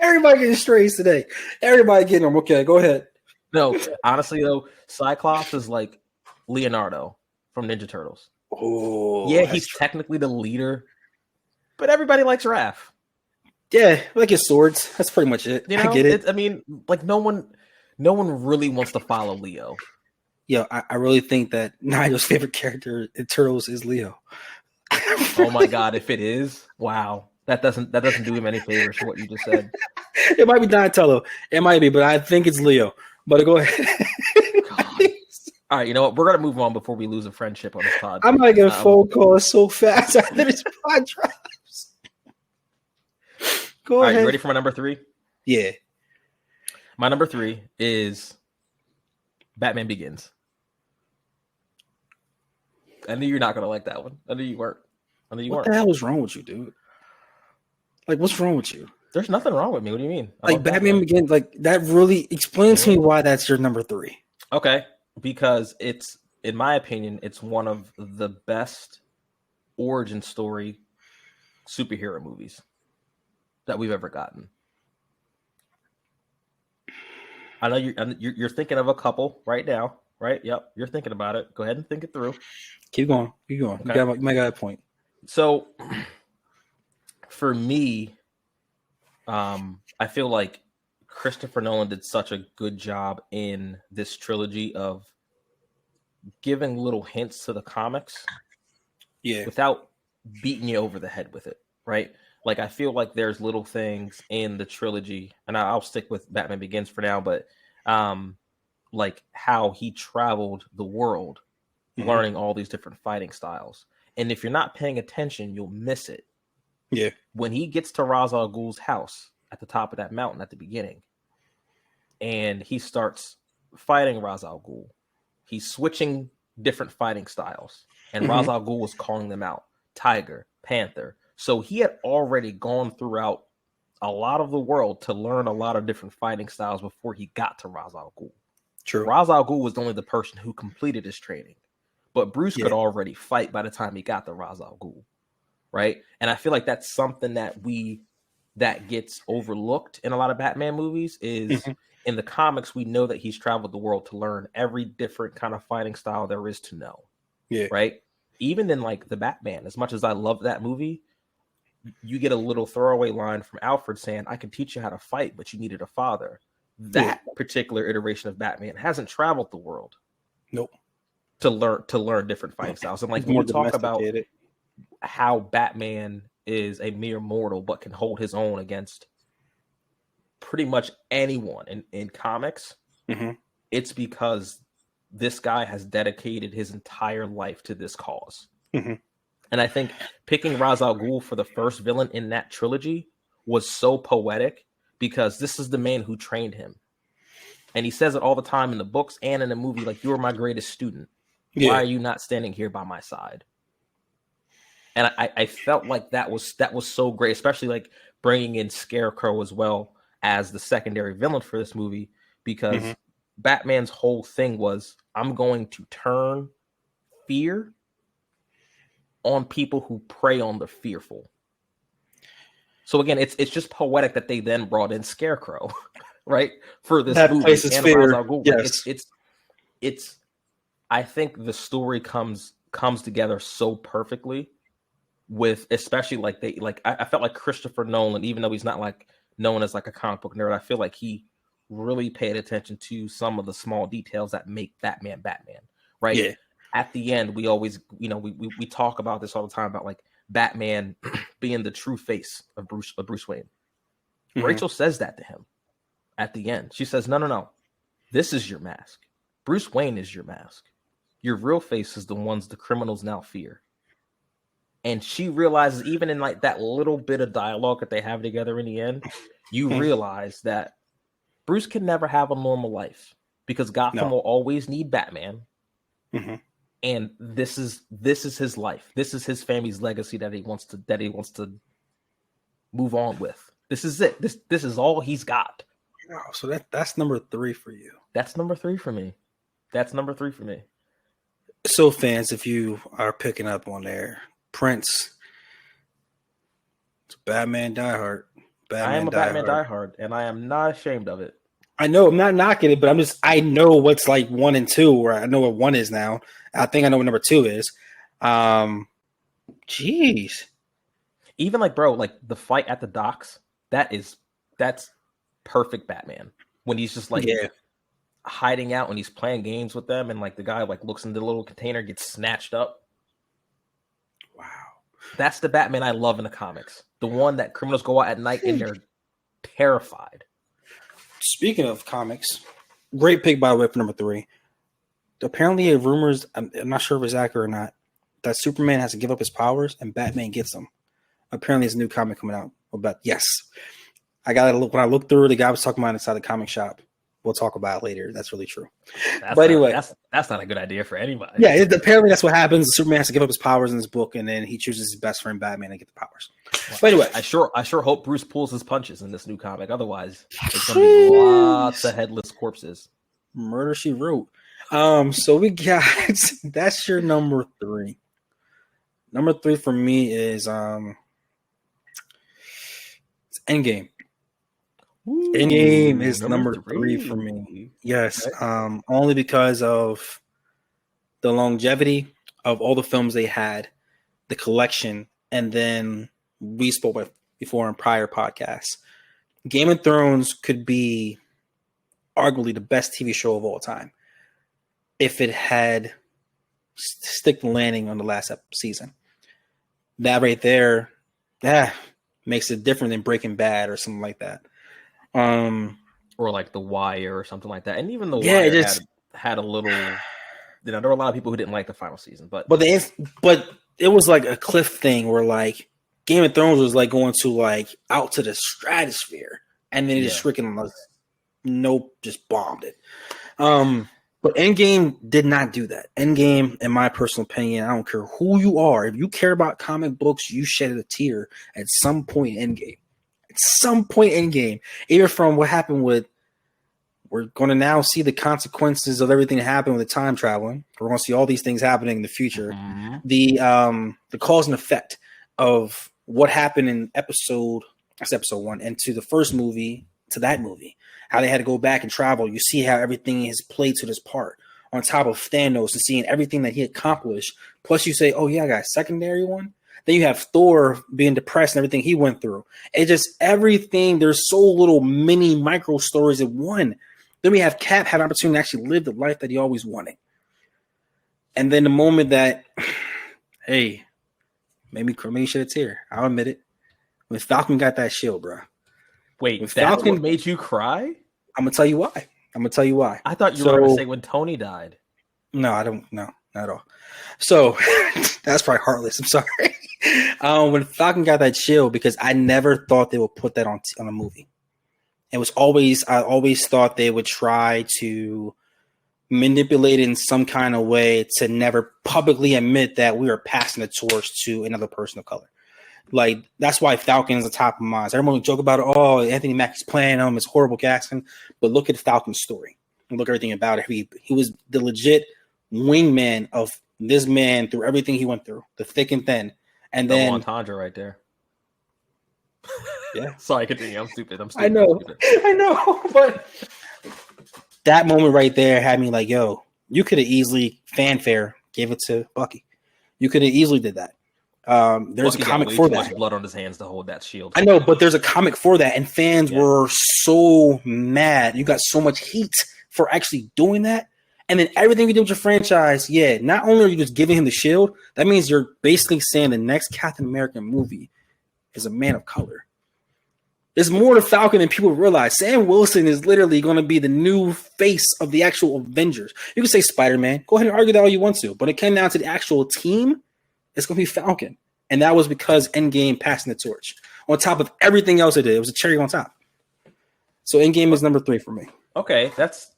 Everybody getting strays today. Everybody getting them. Okay, go ahead. No, honestly though, Cyclops is like Leonardo from Ninja Turtles. Oh, yeah, he's technically the leader, but everybody likes Raph. Yeah, like his swords. That's pretty much it. You know, I get it. I mean, like no one really wants to follow Leo. Yo, I really think that Nigel's favorite character in Turtles is Leo. Oh my God, if it is, wow. That doesn't do him any favors for what you just said. It might be Donatello. It might be, but I think it's Leo. But go ahead. All right, you know what? We're gonna move on before we lose a friendship on this pod. I might get a phone call so fast after this pod drops. Go ahead. All right, you ready for my number 3? Yeah. My number 3 is Batman Begins. I knew you're not gonna like that one. I knew you weren't. What the hell is wrong with you, dude? Like, what's wrong with you? There's nothing wrong with me. What do you mean? Like Batman Begins, like that really explains to me why that's your number 3. Okay, because it's, in my opinion, it's one of the best origin story superhero movies that we've ever gotten. I know you're thinking of a couple right now, right? Yep, you're thinking about it. Go ahead and think it through. Keep going. Okay. You might got a point. So, for me, I feel like Christopher Nolan did such a good job in this trilogy of giving little hints to the comics, without beating you over the head with it, right? Like I feel like there's little things in the trilogy, and I'll stick with Batman Begins for now, but like how he traveled the world, learning all these different fighting styles, and if you're not paying attention, you'll miss it. Yeah, when he gets to Ra's al Ghul's house at the top of that mountain at the beginning, and he starts fighting Ra's al Ghul, he's switching different fighting styles, and Mhm. Ra's al Ghul was calling them out: Tiger, Panther. So he had already gone throughout a lot of the world to learn a lot of different fighting styles before he got to Ra's al Ghul. True. Ra's al Ghul was only the person who completed his training, but Bruce could Yeah. already fight by the time he got to Ra's al Ghul, right? And I feel like that's something that gets overlooked in a lot of Batman movies. Is Mhm. in the comics, we know that he's traveled the world to learn every different kind of fighting style there is to know, Yeah. right? Even in like the Batman, as much as I love that movie, you get a little throwaway line from Alfred saying, "I can teach you how to fight, but you needed a father." That particular iteration of Batman hasn't traveled the world Nope. to learn different fighting styles. And like He's when more you talk about domesticated. how Batman is a mere mortal but can hold his own against pretty much anyone in comics, Mhm. it's because this guy has dedicated his entire life to this cause. Mhm. And I think picking Ra's al Ghul for the first villain in that trilogy was so poetic because this is the man who trained him. And he says it all the time in the books and in the movie, like, "You are my greatest student. Why Yeah. are you not standing here by my side?" And I felt like that was so great, especially like bringing in Scarecrow as well as the secondary villain for this movie, because Mhm. Batman's whole thing was, I'm going to turn fear on people who prey on the fearful. So again, it's just poetic that they then brought in Scarecrow, right, for this That movie, places and Ra's fear. al Ghul. Like Yes. it's. I think the story comes together so perfectly with, especially like I felt like Christopher Nolan, even though he's not like known as like a comic book nerd, I feel like he really paid attention to some of the small details that make Batman Batman, right? Yeah. At the end, we always, we talk about this all the time about like Batman being the true face of Bruce Wayne. Mhm. Rachel says that to him at the end. She says, no. This is your mask. Bruce Wayne is your mask. Your real face is the ones the criminals now fear. And she realizes, even in like that little bit of dialogue that they have together in the end, you Mhm. realize that Bruce can never have a normal life because Gotham No. will always need Batman. Mhm. And this is his life. This is his family's legacy that he wants to move on with. This is it. This is all he's got. Wow. So that's number 3 for you. That's number 3 for me. So fans, if you are picking up on there, Prince, it's Batman Die Hard. I am Batman a Die Batman Hard. diehard, and I am not ashamed of it. I know I'm not knocking it, but I know what's like 1 and 2, or I know what 1 is now. I think I know what number 2 is. Jeez. Even like, bro, like the fight at the docks, that's perfect Batman. When he's just like Yeah. hiding out and he's playing games with them, and like the guy like looks in the little container, gets snatched up. Wow. That's the Batman I love in the comics. The one that criminals go out at night and they're terrified. Speaking of comics, great pick by the way for number 3. Apparently, rumors, I'm not sure if it's accurate or not, that Superman has to give up his powers and Batman gets them. Apparently, there's a new comic coming out about, yes. I got to look. When I looked through, the guy was talking about it inside the comic shop. We'll talk about it later. That's really true. But anyway. That's not a good idea for anybody. Yeah, apparently that's what happens. Superman has to give up his powers in this book, and then he chooses his best friend Batman to get the powers. Well, but anyway. I sure hope Bruce pulls his punches in this new comic. Otherwise, it's going to be lots of headless corpses. Murder, She Wrote. So we got, that's your number 3. Number 3 for me is it's Endgame. Ooh, Endgame is number 3 for me. Yes, okay. Only because of the longevity of all the films they had, the collection, and then we spoke about before in prior podcasts. Game of Thrones could be arguably the best TV show of all time if it had stick the landing on the last season. That right there, makes it different than Breaking Bad or something like that. Or like The Wire or something like that. And even The Wire had a little, there were a lot of people who didn't like the final season, but it was like a cliff thing where like Game of Thrones was like going to like out to the stratosphere, and then it just freaking just bombed it. But Endgame did not do that. Endgame, in my personal opinion, I don't care who you are. If you care about comic books, you shed a tear at some point in Endgame. At some point in Endgame, even from what happened with, we're going to now see the consequences of everything that happened with the time traveling. We're going to see all these things happening in the future. Mm-hmm. The cause and effect of what happened in episode 1, and to the first movie, to that movie, how they had to go back and travel. You see how everything is played to this part on top of Thanos and seeing everything that he accomplished. Plus you say, oh yeah, I got a secondary one. Then you have Thor being depressed and everything he went through. It just everything. There's so little mini micro stories in one. Then we have Cap have an opportunity to actually live the life that he always wanted. And then the moment that, hey, made me shed a tear. I'll admit it. When Falcon got that shield, bro. Wait, when that's Falcon what made you cry? I'm gonna tell you why. I thought you were going to say when Tony died. No, I don't. No, not at all. So that's probably heartless. I'm sorry. When Falcon got that shield, because I never thought they would put that on a movie. I always thought they would try to manipulate it in some kind of way to never publicly admit that we are passing the torch to another person of color. Like, that's why Falcon is the top of mind. Everyone would joke about it. Oh, Anthony Mackie's playing him. It's horrible casting. But look at Falcon's story. And look at everything about it. He was the legit wingman of this man through everything he went through, the thick and thin. And Double then entendre right there. Yeah. Sorry, continue. I'm stupid. I know. But that moment right there had me like, yo, you could have easily fanfare gave it to Bucky. You could have easily did that. There's Bucky a comic got way for too that. much blood on his hands to hold that shield. I know, but there's a comic for that, and fans were so mad. You got so much heat for actually doing that. And then everything you do with your franchise, yeah, not only are you just giving him the shield, that means you're basically saying the next Captain America movie is a man of color. There's more to Falcon than people realize. Sam Wilson is literally going to be the new face of the actual Avengers. You can say Spider-Man. Go ahead and argue that all you want to. But it came down to the actual team. It's going to be Falcon. And that was because Endgame passing the torch. On top of everything else it did. It was a cherry on top. So Endgame is number 3 for me. Okay, that's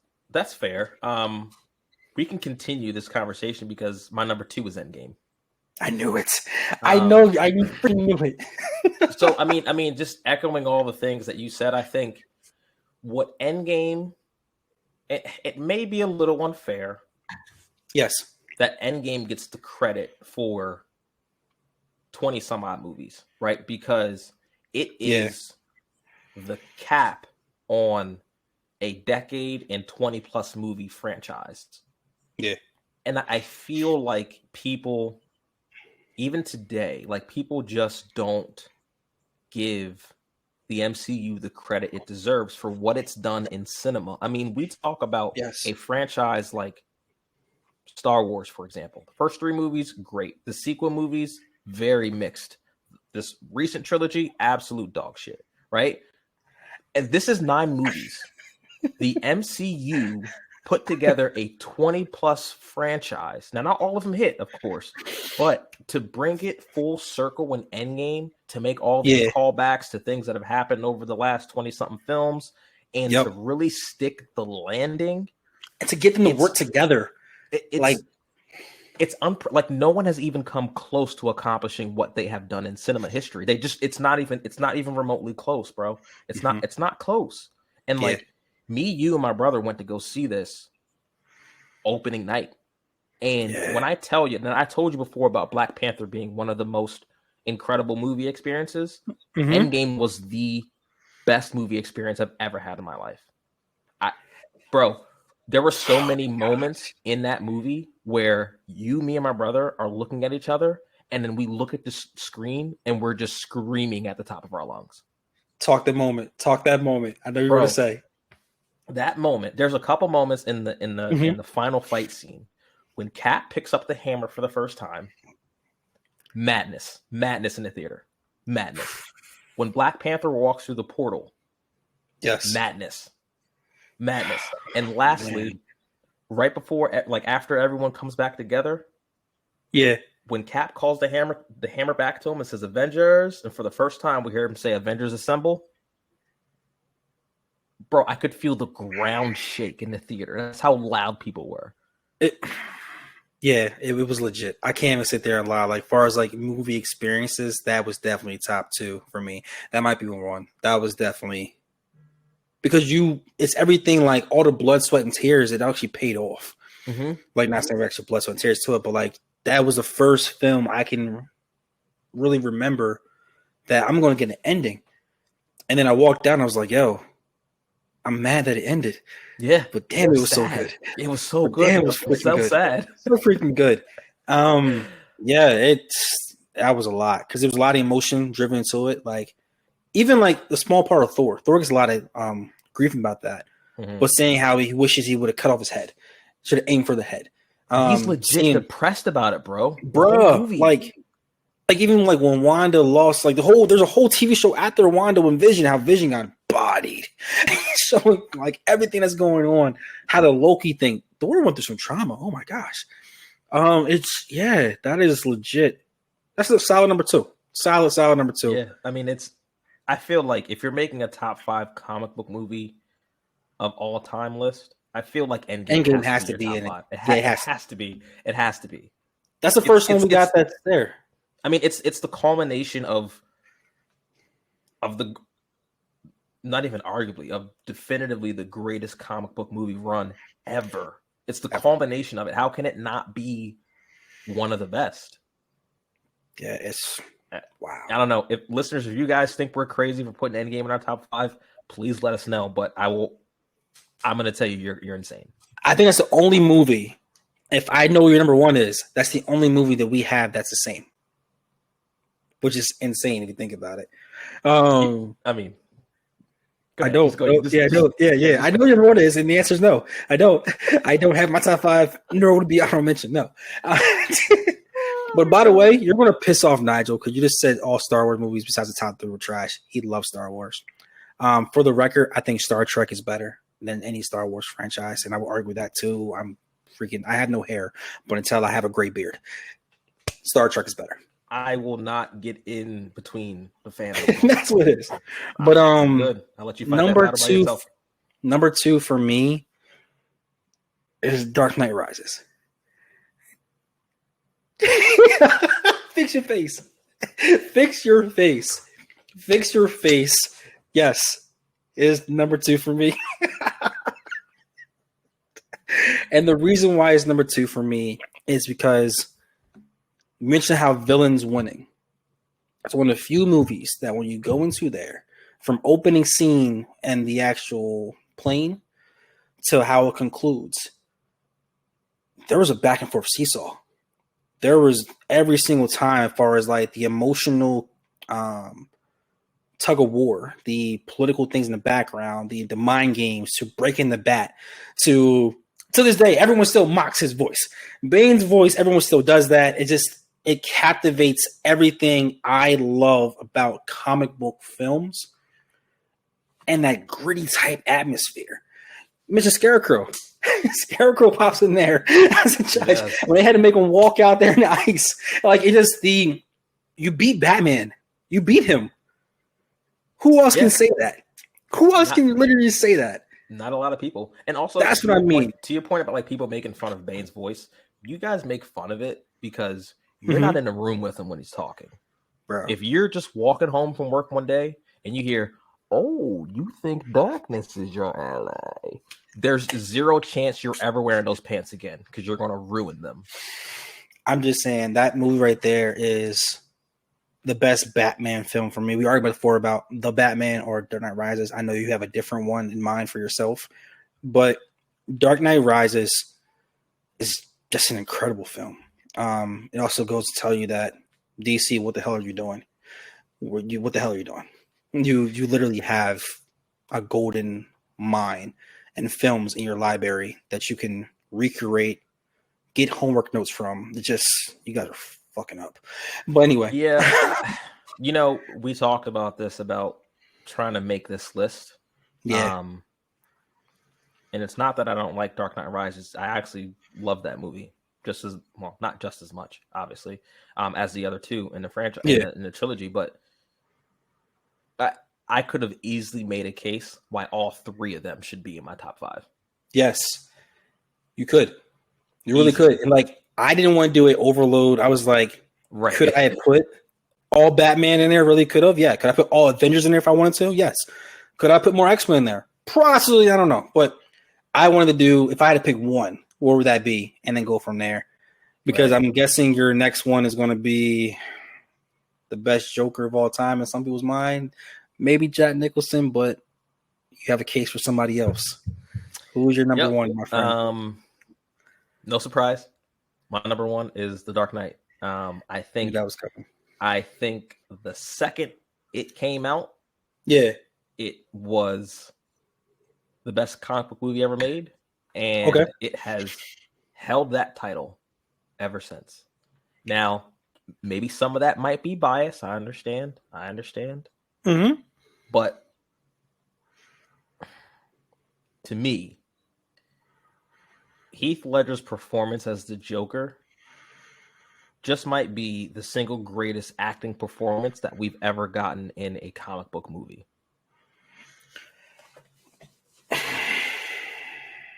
fair. We can continue this conversation because my number 2 is Endgame. I knew it. I freaking knew it. So I mean, just echoing all the things that you said, I think what Endgame, it may be a little unfair. Yes. That Endgame gets the credit for 20 some odd movies, right? Because it is the cap on a decade and 20 plus movie franchise. Yeah. And I feel like people, even today, like people just don't give the MCU the credit it deserves for what it's done in cinema. I mean, we talk about a franchise like Star Wars, for example. The first 3 movies, great. The sequel movies, very mixed. This recent trilogy, absolute dog shit, right? And this is 9 movies. The MCU put together a 20 plus franchise. Now, not all of them hit, of course, but to bring it full circle in Endgame, to make all these callbacks to things that have happened over the last 20 something films, and to really stick the landing, and to get them to work together. It's no one has even come close to accomplishing what they have done in cinema history. It's not even remotely close, bro. It's not close. And me, you, and my brother went to go see this opening night. And when I tell you, and I told you before about Black Panther being one of the most incredible movie experiences, Endgame was the best movie experience I've ever had in my life. Bro, there were so many moments in that movie where you, me, and my brother are looking at each other, and then we look at the screen and we're just screaming at the top of our lungs. Talk that moment. I know you're going to say. That moment, there's a couple moments in the final fight scene when Cap picks up the hammer for the first time. Madness in the theater. Madness. When Black Panther walks through the portal. Yes. Madness. And lastly, right before, after everyone comes back together. Yeah. When Cap calls the hammer back to him and says Avengers, and for the first time we hear him say Avengers Assemble. bro, I could feel the ground shake in the theater. That's how loud people were. It was legit. I can't even sit there and lie. Like, far as like movie experiences, that was definitely top 2 for me. That might be one. That was definitely because it's everything, like all the blood, sweat, and tears. It actually paid off. Mm-hmm. Like, not saying extra blood, sweat, and tears to it, but like that was the first film I can really remember that I'm going to get an ending. And then I walked down. And I was like, "Yo, I'm mad that it ended." Yeah, but damn, it was so good. It was so good. Damn, it was freaking so good. sad. So freaking good. Yeah, that was a lot because there was a lot of emotion driven into it. Like, even like the small part of Thor gets a lot of grief about that, but saying how he wishes he would have cut off his head, should have aimed for the head. He's legit depressed about it, bro. Like even like when Wanda lost, like there's a whole TV show after Wanda when how Vision got bodied, showing like everything that's going on. How the Loki thing, Thor went through some trauma. Oh my gosh, that is legit. That's a solid number 2. Solid number 2. Yeah, I mean I feel like if you're making a top 5 comic book movie of all time list, I feel like Endgame has to be in it. It has to be. It has to be. That's the first one we got that's there. I mean, it's the culmination of the, not even arguably, of definitively the greatest comic book movie run ever. It's the culmination of it. How can it not be one of the best? Yeah, it's wow. I don't know. If you guys think we're crazy for putting Endgame in our top 5, please let us know. But I'm going to tell you, you're insane. I think that's the only movie. If I know your number 1 is, that's the only movie that we have that's the same. Which is insane if you think about it. I mean, I don't. I know your number 1 is, and the answer is no. I don't have my top 5, nor would it be honorable mention. No. But by the way, you're going to piss off Nigel because you just said all Star Wars movies besides the top 3 were trash. He loves Star Wars. For the record, I think Star Trek is better than any Star Wars franchise, and I will argue with that too. I have no hair, but until I have a gray beard, Star Trek is better. I will not get in between the fans. That's what it is. But good. I'll let you find number that 2. By yourself. Number 2 for me is Dark Knight Rises. Fix your face. Fix your face. Fix your face. Yes, is number 2 for me. And the reason why it's number 2 for me is because you mentioned how villains winning. It's one of the few movies that when you go into there, from opening scene and the actual plane to how it concludes, there was a back and forth seesaw. There was every single time, as far as like the emotional tug of war, the political things in the background, the mind games, to breaking the bat, to this day, everyone still mocks his voice. Bane's voice, everyone still does that. It captivates everything I love about comic book films and that gritty type atmosphere. Mr. Scarecrow. Scarecrow pops in there as a judge. Yes. When they had to make him walk out there in the ice. Like, you beat Batman. You beat him. Who else can say that? Who else can literally say that? Not a lot of people. And also, that's what I mean. To your point about like people making fun of Bane's voice, you guys make fun of it because you're not in the room with him when he's talking. Bro. If you're just walking home from work one day and you hear, "Oh, you think darkness is your ally," there's zero chance you're ever wearing those pants again because you're going to ruin them. I'm just saying that movie right there is the best Batman film for me. We argued before about The Batman or Dark Knight Rises. I know you have a different one in mind for yourself, but Dark Knight Rises is just an incredible film. It also goes to tell you that DC, what the hell are you doing? What the hell are you doing? You literally have a golden mine and films in your library that you can recreate, get homework notes from. You guys are fucking up. But anyway. Yeah. We talked about this, about trying to make this list. Yeah. And it's not that I don't like Dark Knight Rises. I actually love that movie. Not just as much, obviously, as the other two in the franchise, in the trilogy. But I could have easily made a case why all three of them should be in my top 5. Yes, you could. You really could. And like, I didn't want to do it overload. I was like, could I have put all Batman in there? Really could have. Yeah. Could I put all Avengers in there if I wanted to? Yes. Could I put more X-Men in there? Possibly. I don't know. But I wanted to do, if I had to pick one, what would that be? And then go from there. Because I'm guessing your next one is going to be the best Joker of all time in some people's mind. Maybe Jack Nicholson, but you have a case for somebody else. Who is your number one, my friend? No surprise. My number one is The Dark Knight. I think that was coming. I think the second it came out, it was the best comic book movie ever made, and it has held that title ever since. Now, maybe some of that might be bias. I understand. Mm-hmm. But to me, Heath Ledger's performance as the Joker just might be the single greatest acting performance that we've ever gotten in a comic book movie.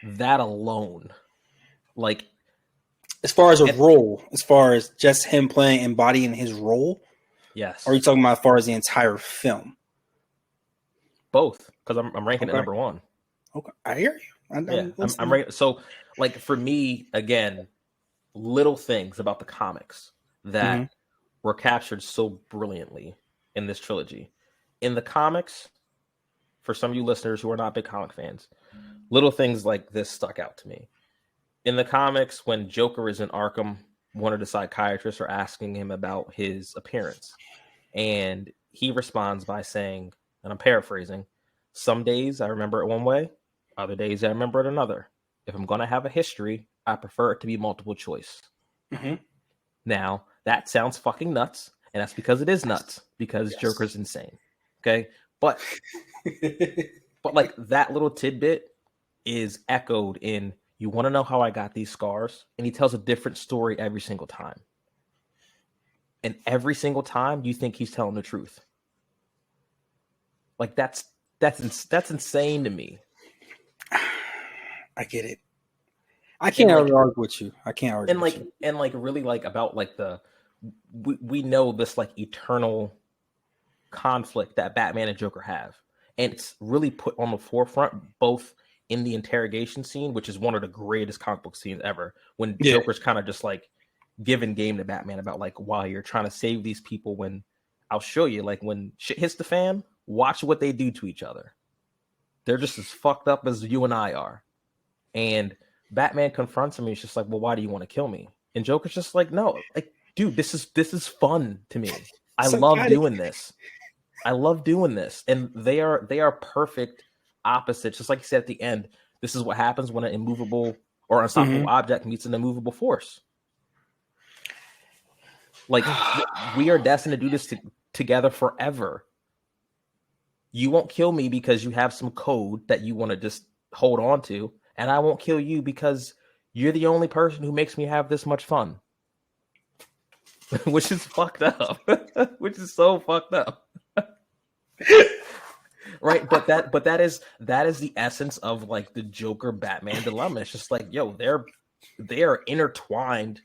That alone, like, as far as a role, as far as just him embodying his role, yes. Or are you talking about as far as the entire film? Both, because I'm ranking it number one. Okay, I hear you. I'm ranking. So, like, for me, again, little things about the comics that were captured so brilliantly in this trilogy. In the comics, for some of you listeners who are not big comic fans, little things like this stuck out to me. In the comics, when Joker is in Arkham, one of the psychiatrists are asking him about his appearance. And he responds by saying, and I'm paraphrasing, some days I remember it one way, other days I remember it another. If I'm going to have a history, I prefer it to be multiple choice. Mm-hmm. Now, that sounds fucking nuts, and that's because it is nuts, because Joker's insane. Okay? But like, that little tidbit is echoed in, you want to know how I got these scars? And he tells a different story every single time. And every single time you think he's telling the truth. Like, that's insane to me. I get it. I can't argue with you. I can't argue with you. And like, really, like, about like we know this like eternal conflict that Batman and Joker have. And it's really put on the forefront, both in the interrogation scene, which is one of the greatest comic book scenes ever, when Joker's kind of just like giving game to Batman about like, while you're trying to save these people, when I'll show you, like, when shit hits the fan, watch what they do to each other. They're just as fucked up as you and I are. And Batman confronts him, and he's just like, well, why do you want to kill me? And Joker's just like, no, like, dude, this is fun to me. I love doing this. I love doing this. And they are perfect opposites. Just like you said at the end, this is what happens when an immovable or unstoppable object meets an immovable force. Like, we are destined to do this together forever. You won't kill me because you have some code that you want to just hold on to, and I won't kill you because you're the only person who makes me have this much fun. Which is fucked up. Which is so fucked up. Right, but that is the essence of like the Joker Batman dilemma. It's just like, yo, they are intertwined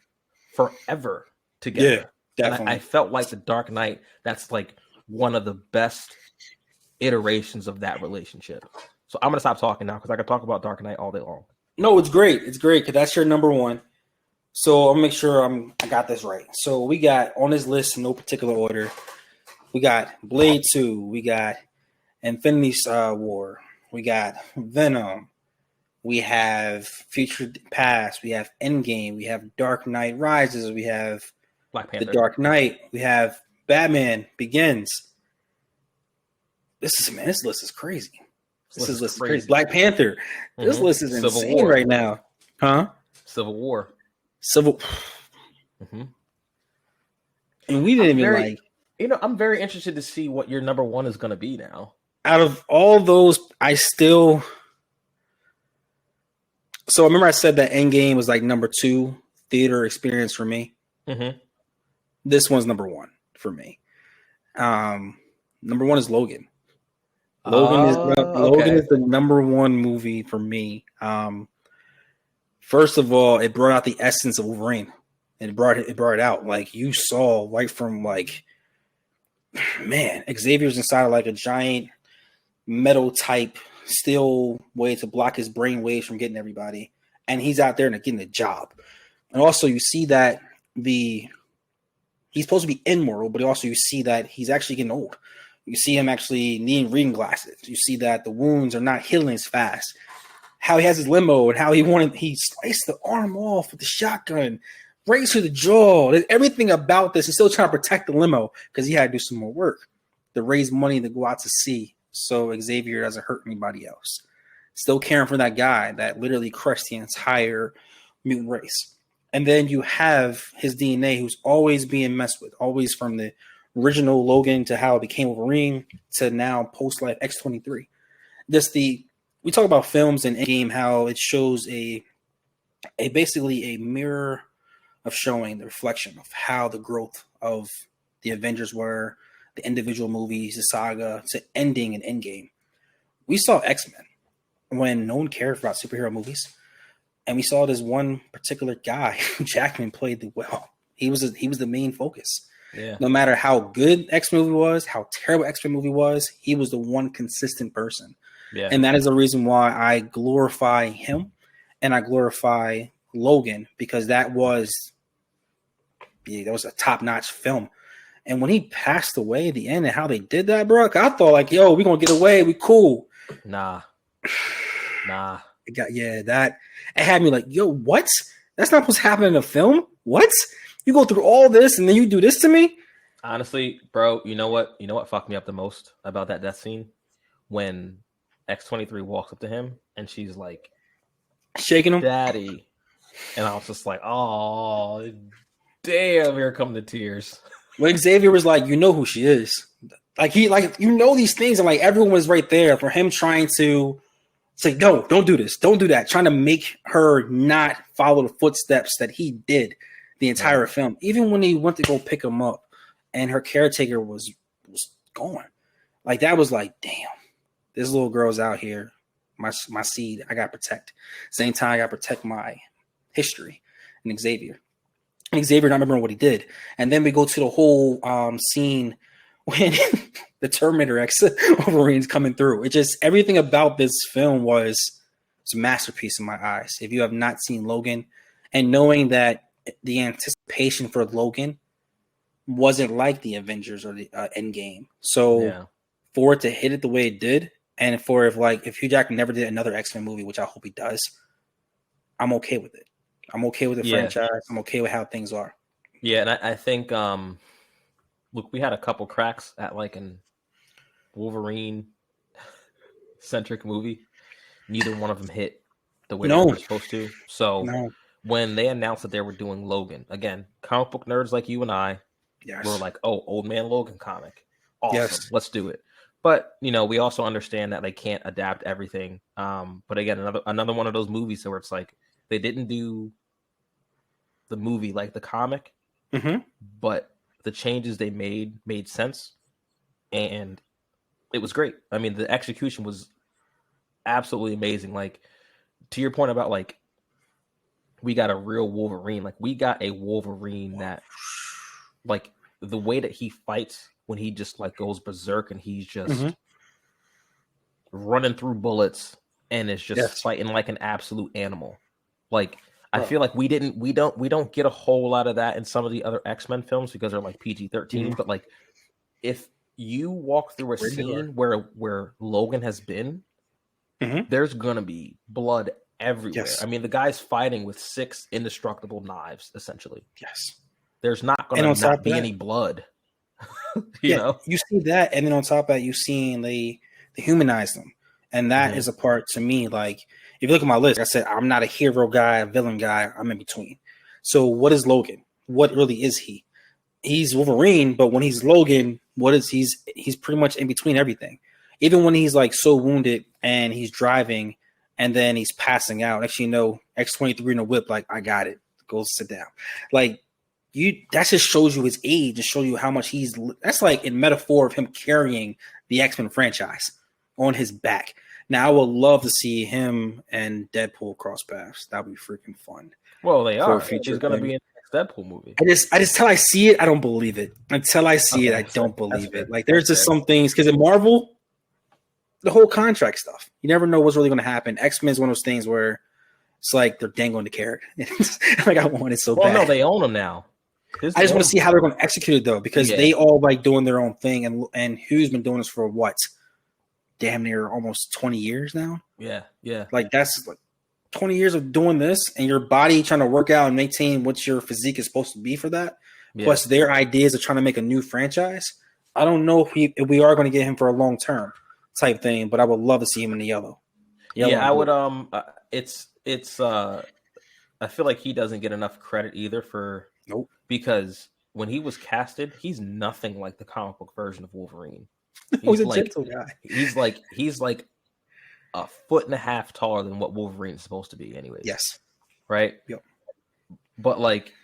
forever together. Yeah, definitely. And I felt like The Dark Knight, that's like one of the best iterations of that relationship. So I'm gonna stop talking now because I could talk about Dark Knight all day long. No, it's great. It's great because that's your number one. So I'll make sure I got this right. So we got on this list in no particular order. We got Blade 2. We got Infinity War. We got Venom. We have Future Past. We have Endgame. We have Dark Knight Rises. We have Black Panther. The Dark Knight. We have Batman Begins. This list is crazy. This list is crazy. Black Panther. This list is insane right now. Huh? Civil War. And we didn't even I'm very interested to see what your number one is going to be now. Out of all those, So I remember I said that Endgame was like number 2 theater experience for me. Mm-hmm. This one's number 1 for me. Number 1 is Logan. Logan Okay. is the number one movie for me. First of all, it brought out the essence of Wolverine. It brought it out. Like you saw right from like, man, Xavier's inside of like a giant metal type steel way to block his brain waves from getting everybody, and he's out there and getting the job. And also, you see that he's supposed to be immortal, but also you see that he's actually getting old. You see him actually needing reading glasses. You see that the wounds are not healing as fast. How he has his limo and how he sliced the arm off with the shotgun, right to the jaw. There's everything about this. He's still trying to protect the limo because he had to do some more work to raise money to go out to sea so Xavier doesn't hurt anybody else. Still caring for that guy that literally crushed the entire mutant race. And then you have his DNA, who's always being messed with, always from the original Logan to how it became Wolverine to now post-life X-23. We talk about films and Endgame, how it shows a basically a mirror of showing the reflection of how the growth of the Avengers were, the individual movies, the saga, to ending in Endgame. We saw X-Men when no one cared about superhero movies. And we saw this one particular guy, Jackman, played well. He was the main focus. Yeah. No matter how good X-Men movie was, how terrible X-Men movie was, he was the one consistent person. Yeah. And that is the reason why I glorify him and I glorify Logan, because that was a top-notch film. And when he passed away at the end and how they did that, bro, I thought like, yo, we're going to get away. We cool. Nah. It had me like, yo, what? That's not supposed to happen in a film? What? You go through all this and then you do this to me? Honestly, bro, you know what fucked me up the most about that death scene? When X-23 walks up to him and she's like, shaking him, Daddy. And I was just like, oh, damn, here come the tears. When Xavier was like, you know who she is. These things, and like everyone was right there for him trying to say, no, don't do this, don't do that, trying to make her not follow the footsteps that he did the entire film. Even when he went to go pick him up and her caretaker was gone. Like that was like, damn, this little girl's out here, my seed, I gotta protect. Same time, I gotta protect my history and Xavier. Xavier not remembering what he did. And then we go to the whole scene when the Terminator X Wolverine's coming through. It just, everything about this film was a masterpiece in my eyes. If you have not seen Logan, and knowing that the anticipation for Logan wasn't like the Avengers or the Endgame. So for it to hit it the way it did, and for if Hugh Jackman never did another X-Men movie, which I hope he does, I'm okay with it. I'm okay with the franchise. I'm okay with how things are. Yeah, and I think, look, we had a couple cracks at like an Wolverine-centric movie. Neither one of them hit the way they were supposed to. So when they announced that they were doing Logan, again, comic book nerds like you and I were like, oh, Old Man Logan comic. Awesome, let's do it. But, we also understand that they can't adapt everything. But again, another one of those movies where it's like, they didn't do the movie like the comic, but the changes they made sense, and it was great. I mean, the execution was absolutely amazing. Like, to your point about like, we got a real Wolverine. Like, we got a Wolverine that, like, the way that he fights when he just like goes berserk and he's just running through bullets and is just fighting like an absolute animal. Like, I feel like we don't get a whole lot of that in some of the other X-Men films because they're like PG-13. But like, if you walk through a scene where Logan has been, there's gonna be blood everywhere. I mean, the guy's fighting with 6 indestructible knives, essentially. There's not gonna not be any blood. you know, you see that, and then on top of that, you seen they humanize them, and that is a part to me. Like, if you look at my list, like I said, I'm not a hero guy, a villain guy. I'm in between. So what is Logan? What really is he? He's Wolverine, but when he's Logan, he's pretty much in between everything. Even when he's like so wounded and he's driving and then he's passing out. Actually, X-23 in a whip, like, I got it. Go sit down. Like, that just shows you his age and show you how much that's like in metaphor of him carrying the X-Men franchise. on his back. Now I would love to see him and Deadpool cross paths. That would be freaking fun. Well, they are. He's going to be in the next Deadpool movie. I just till I see it, I don't believe it. Until I see it, I don't believe it. Like there's just some things because in Marvel, the whole contract stuff, you never know what's really going to happen. X-Men is one of those things where it's like they're dangling the carrot. Like I want it so bad. Well, no, they own them now. I just want to see how they're going to execute it though, because they all like doing their own thing, and Hugh's been doing this for what, damn near almost 20 years now. Yeah. Like that's like 20 years of doing this, and your body trying to work out and maintain what your physique is supposed to be for that. Yeah. Plus their ideas of trying to make a new franchise. I don't know if we are going to get him for a long term type thing, but I would love to see him in the yellow. Yeah, I would. It's. I feel like he doesn't get enough credit either for. Nope. Because when he was casted, he's nothing like the comic book version of Wolverine. He's a gentle guy. He's like a foot and a half taller than what Wolverine is supposed to be, anyways. Yes. Right. Yep. But like,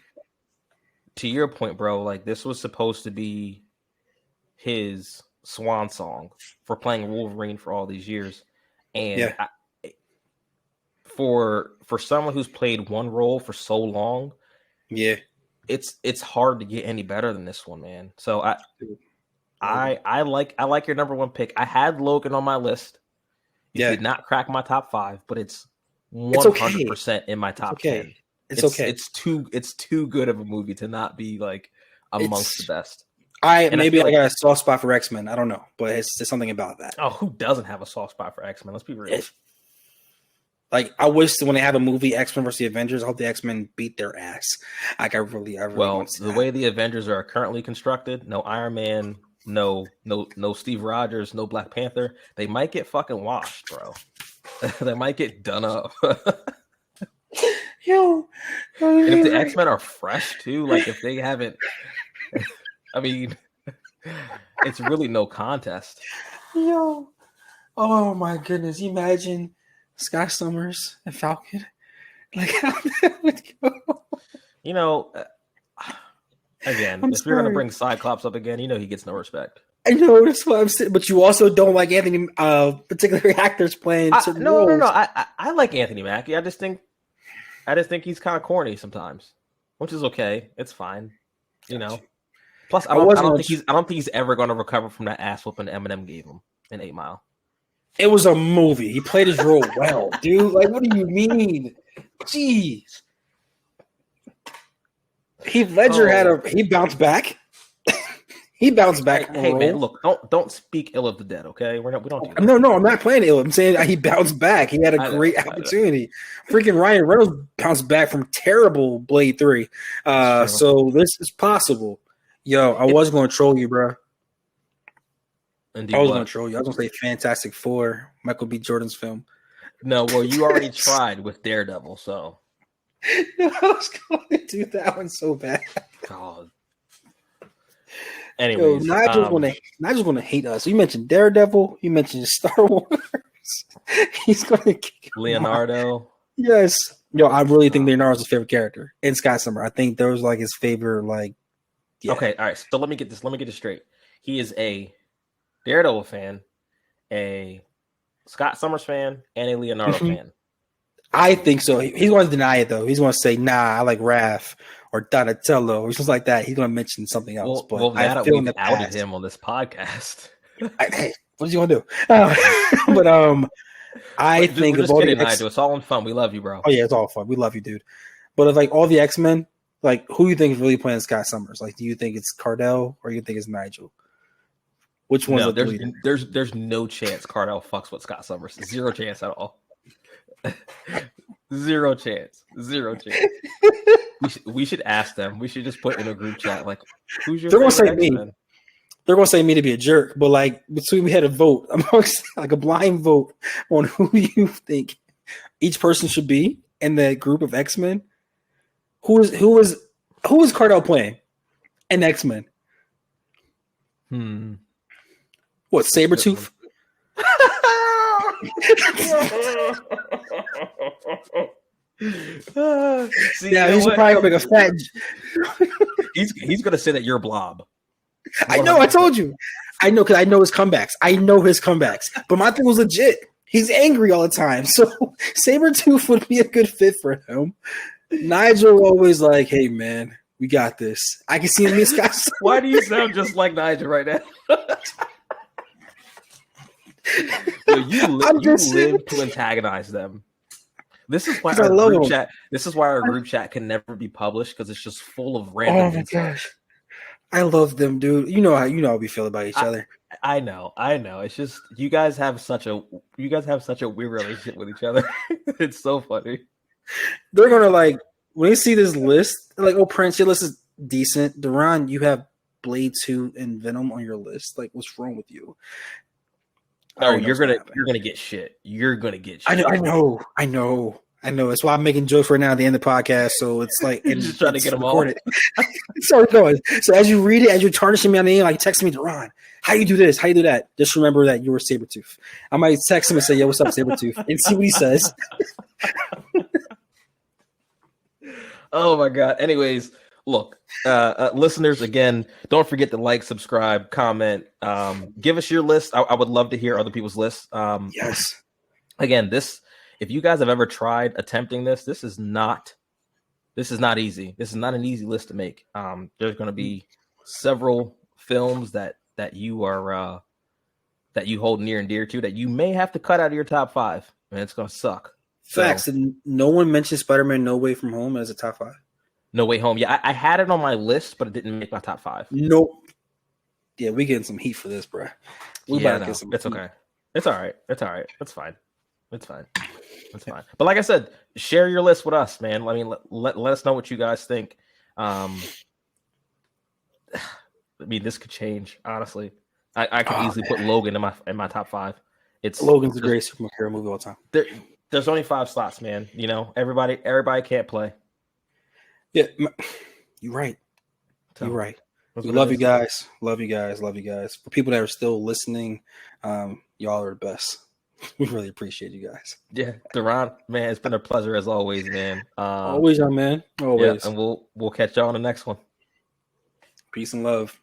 to your point, bro, like this was supposed to be his swan song for playing Wolverine for all these years, and for someone who's played one role for so long, it's hard to get any better than this one, man. So I like your number one pick. I had Logan on my list. It did not crack my top 5, but it's 100% in my top 10. It's okay. It's too good of a movie to not be like amongst the best. I got a soft spot for X-Men. I don't know, but it's something about that. Oh, who doesn't have a soft spot for X-Men? Let's be real. Like I wish when they have a movie X-Men versus the Avengers, I hope the X-Men beat their ass. Like I really want to see the way the Avengers are currently constructed, no Iron Man, no Steve Rogers, no Black Panther, they might get fucking washed, bro. They might get done up. And if the X-Men are fresh too, like if they haven't, I mean, it's really no contest. Oh my goodness! Imagine Scott Summers and Falcon, like how that would go. Again, if you're gonna bring Cyclops up again, he gets no respect. I know that's what I'm saying, but you also don't like Anthony, particular actors playing certain roles. No. I like Anthony Mackie. I just think he's kind of corny sometimes, which is okay. It's fine, Plus, I don't think he's ever going to recover from that ass whooping Eminem gave him in 8 Mile. It was a movie. He played his role well, dude. Like, what do you mean? Jeez. Heath Ledger he bounced back. He bounced back. Hey man, look, don't speak ill of the dead, okay? We don't do that. No, I'm not playing ill. I'm saying he bounced back. He had a great opportunity. Freaking Ryan Reynolds bounced back from terrible Blade 3. So this is possible. Yo, I was going to troll you, bro. Indeed, I was going to troll you. I was going to say Fantastic Four, Michael B. Jordan's film. No, well, you already tried with Daredevil, so. No, I was going to do that one so bad. God. Anyways, Nigel's going to hate us. You mentioned Daredevil. You mentioned Star Wars. He's going to kick Leonardo. Yes. Yo, I really think Leonardo's his favorite character in Scott Summer. I think those like his favorite, like. Yeah. Okay, all right. So let me get this straight. He is a Daredevil fan, a Scott Summers fan, and a Leonardo fan. I think so. He's going to deny it though. He's going to say, "Nah, I like Raph or Donatello or something like that." He's going to mention something else. I feel we've outed him on this podcast. Hey, what's he going to do? I think of all it's all in fun. We love you, bro. Oh yeah, it's all fun. We love you, dude. But of like all the X-Men. Like, who do you think is really playing Scott Summers? Like, do you think it's Cardell or you think it's Nigel? Which one's the leader? There's no chance Cardell fucks with Scott Summers. Zero chance at all. Zero chance. We should ask them. We should just put in a group chat like, who's your? They're gonna say me. They're gonna say me to be a jerk. But like between we had a vote, I'm like a blind vote on who you think each person should be in the group of X-Men. Who is Cardell playing in X-Men? What, Sabretooth? He's probably gonna make a fat. He's gonna say that you're Blob. I know. I told you. I know because I know his comebacks. But my thing was legit. He's angry all the time. So Sabretooth would be a good fit for him. Nigel always like, hey, man, we got this. I can see him in Scott. Why do you sound just like Nigel right now? Yo, you live to antagonize them. This is why our group chat. This is why our group chat can never be published because it's just full of random. Oh my gosh, I love them, dude. You know how we feel about each other. I know. It's just you guys have such a weird relationship with each other. It's so funny. They're gonna like when they see this list, they're like, "Oh, Prince, your list is decent." Duran, you have Blade 2 and Venom on your list. Like, what's wrong with you? Oh, you're gonna get shit. You're gonna get shit. I know. That's why I'm making jokes right now at the end of the podcast. So it's like you're just trying to get them recorded. So it goes. So as you read it, as you're tarnishing me on the name, like text me, Duran, how you do this? How you do that? Just remember that you were Sabretooth. I might text him and say, "Yo, what's up, Sabretooth?" and see what he says. Oh my god. Anyways, look, listeners, again, don't forget to like, subscribe, comment, give us your list. I would love to hear other people's lists. Yes. Again, if you guys have ever tried attempting this is not easy. This is not an easy list to make. There's going to be several films that you are that you hold near and dear to that you may have to cut out of your top 5, and it's going to suck. Facts. So, and no one mentioned Spider-Man No Way From Home as a top 5. No Way Home. Yeah, I had it on my list, but it didn't make my top 5. Nope. Yeah, we getting some heat for this, bro. It's okay. It's all right. It's fine. It's fine. But like I said, share your list with us, man. I mean, let us know what you guys think. I mean, this could change, honestly. I could easily put Logan in my top 5. Logan's the greatest superhero movie of all time. There's only 5 slots, man. You know, everybody can't play. Yeah, you're right. So, you're right. We love you guys. Love you guys. For people that are still listening, y'all are the best. We really appreciate you guys. Yeah, Duran, man, it's been a pleasure as always, man. Always, man. Always. Yeah, and we'll catch y'all on the next one. Peace and love.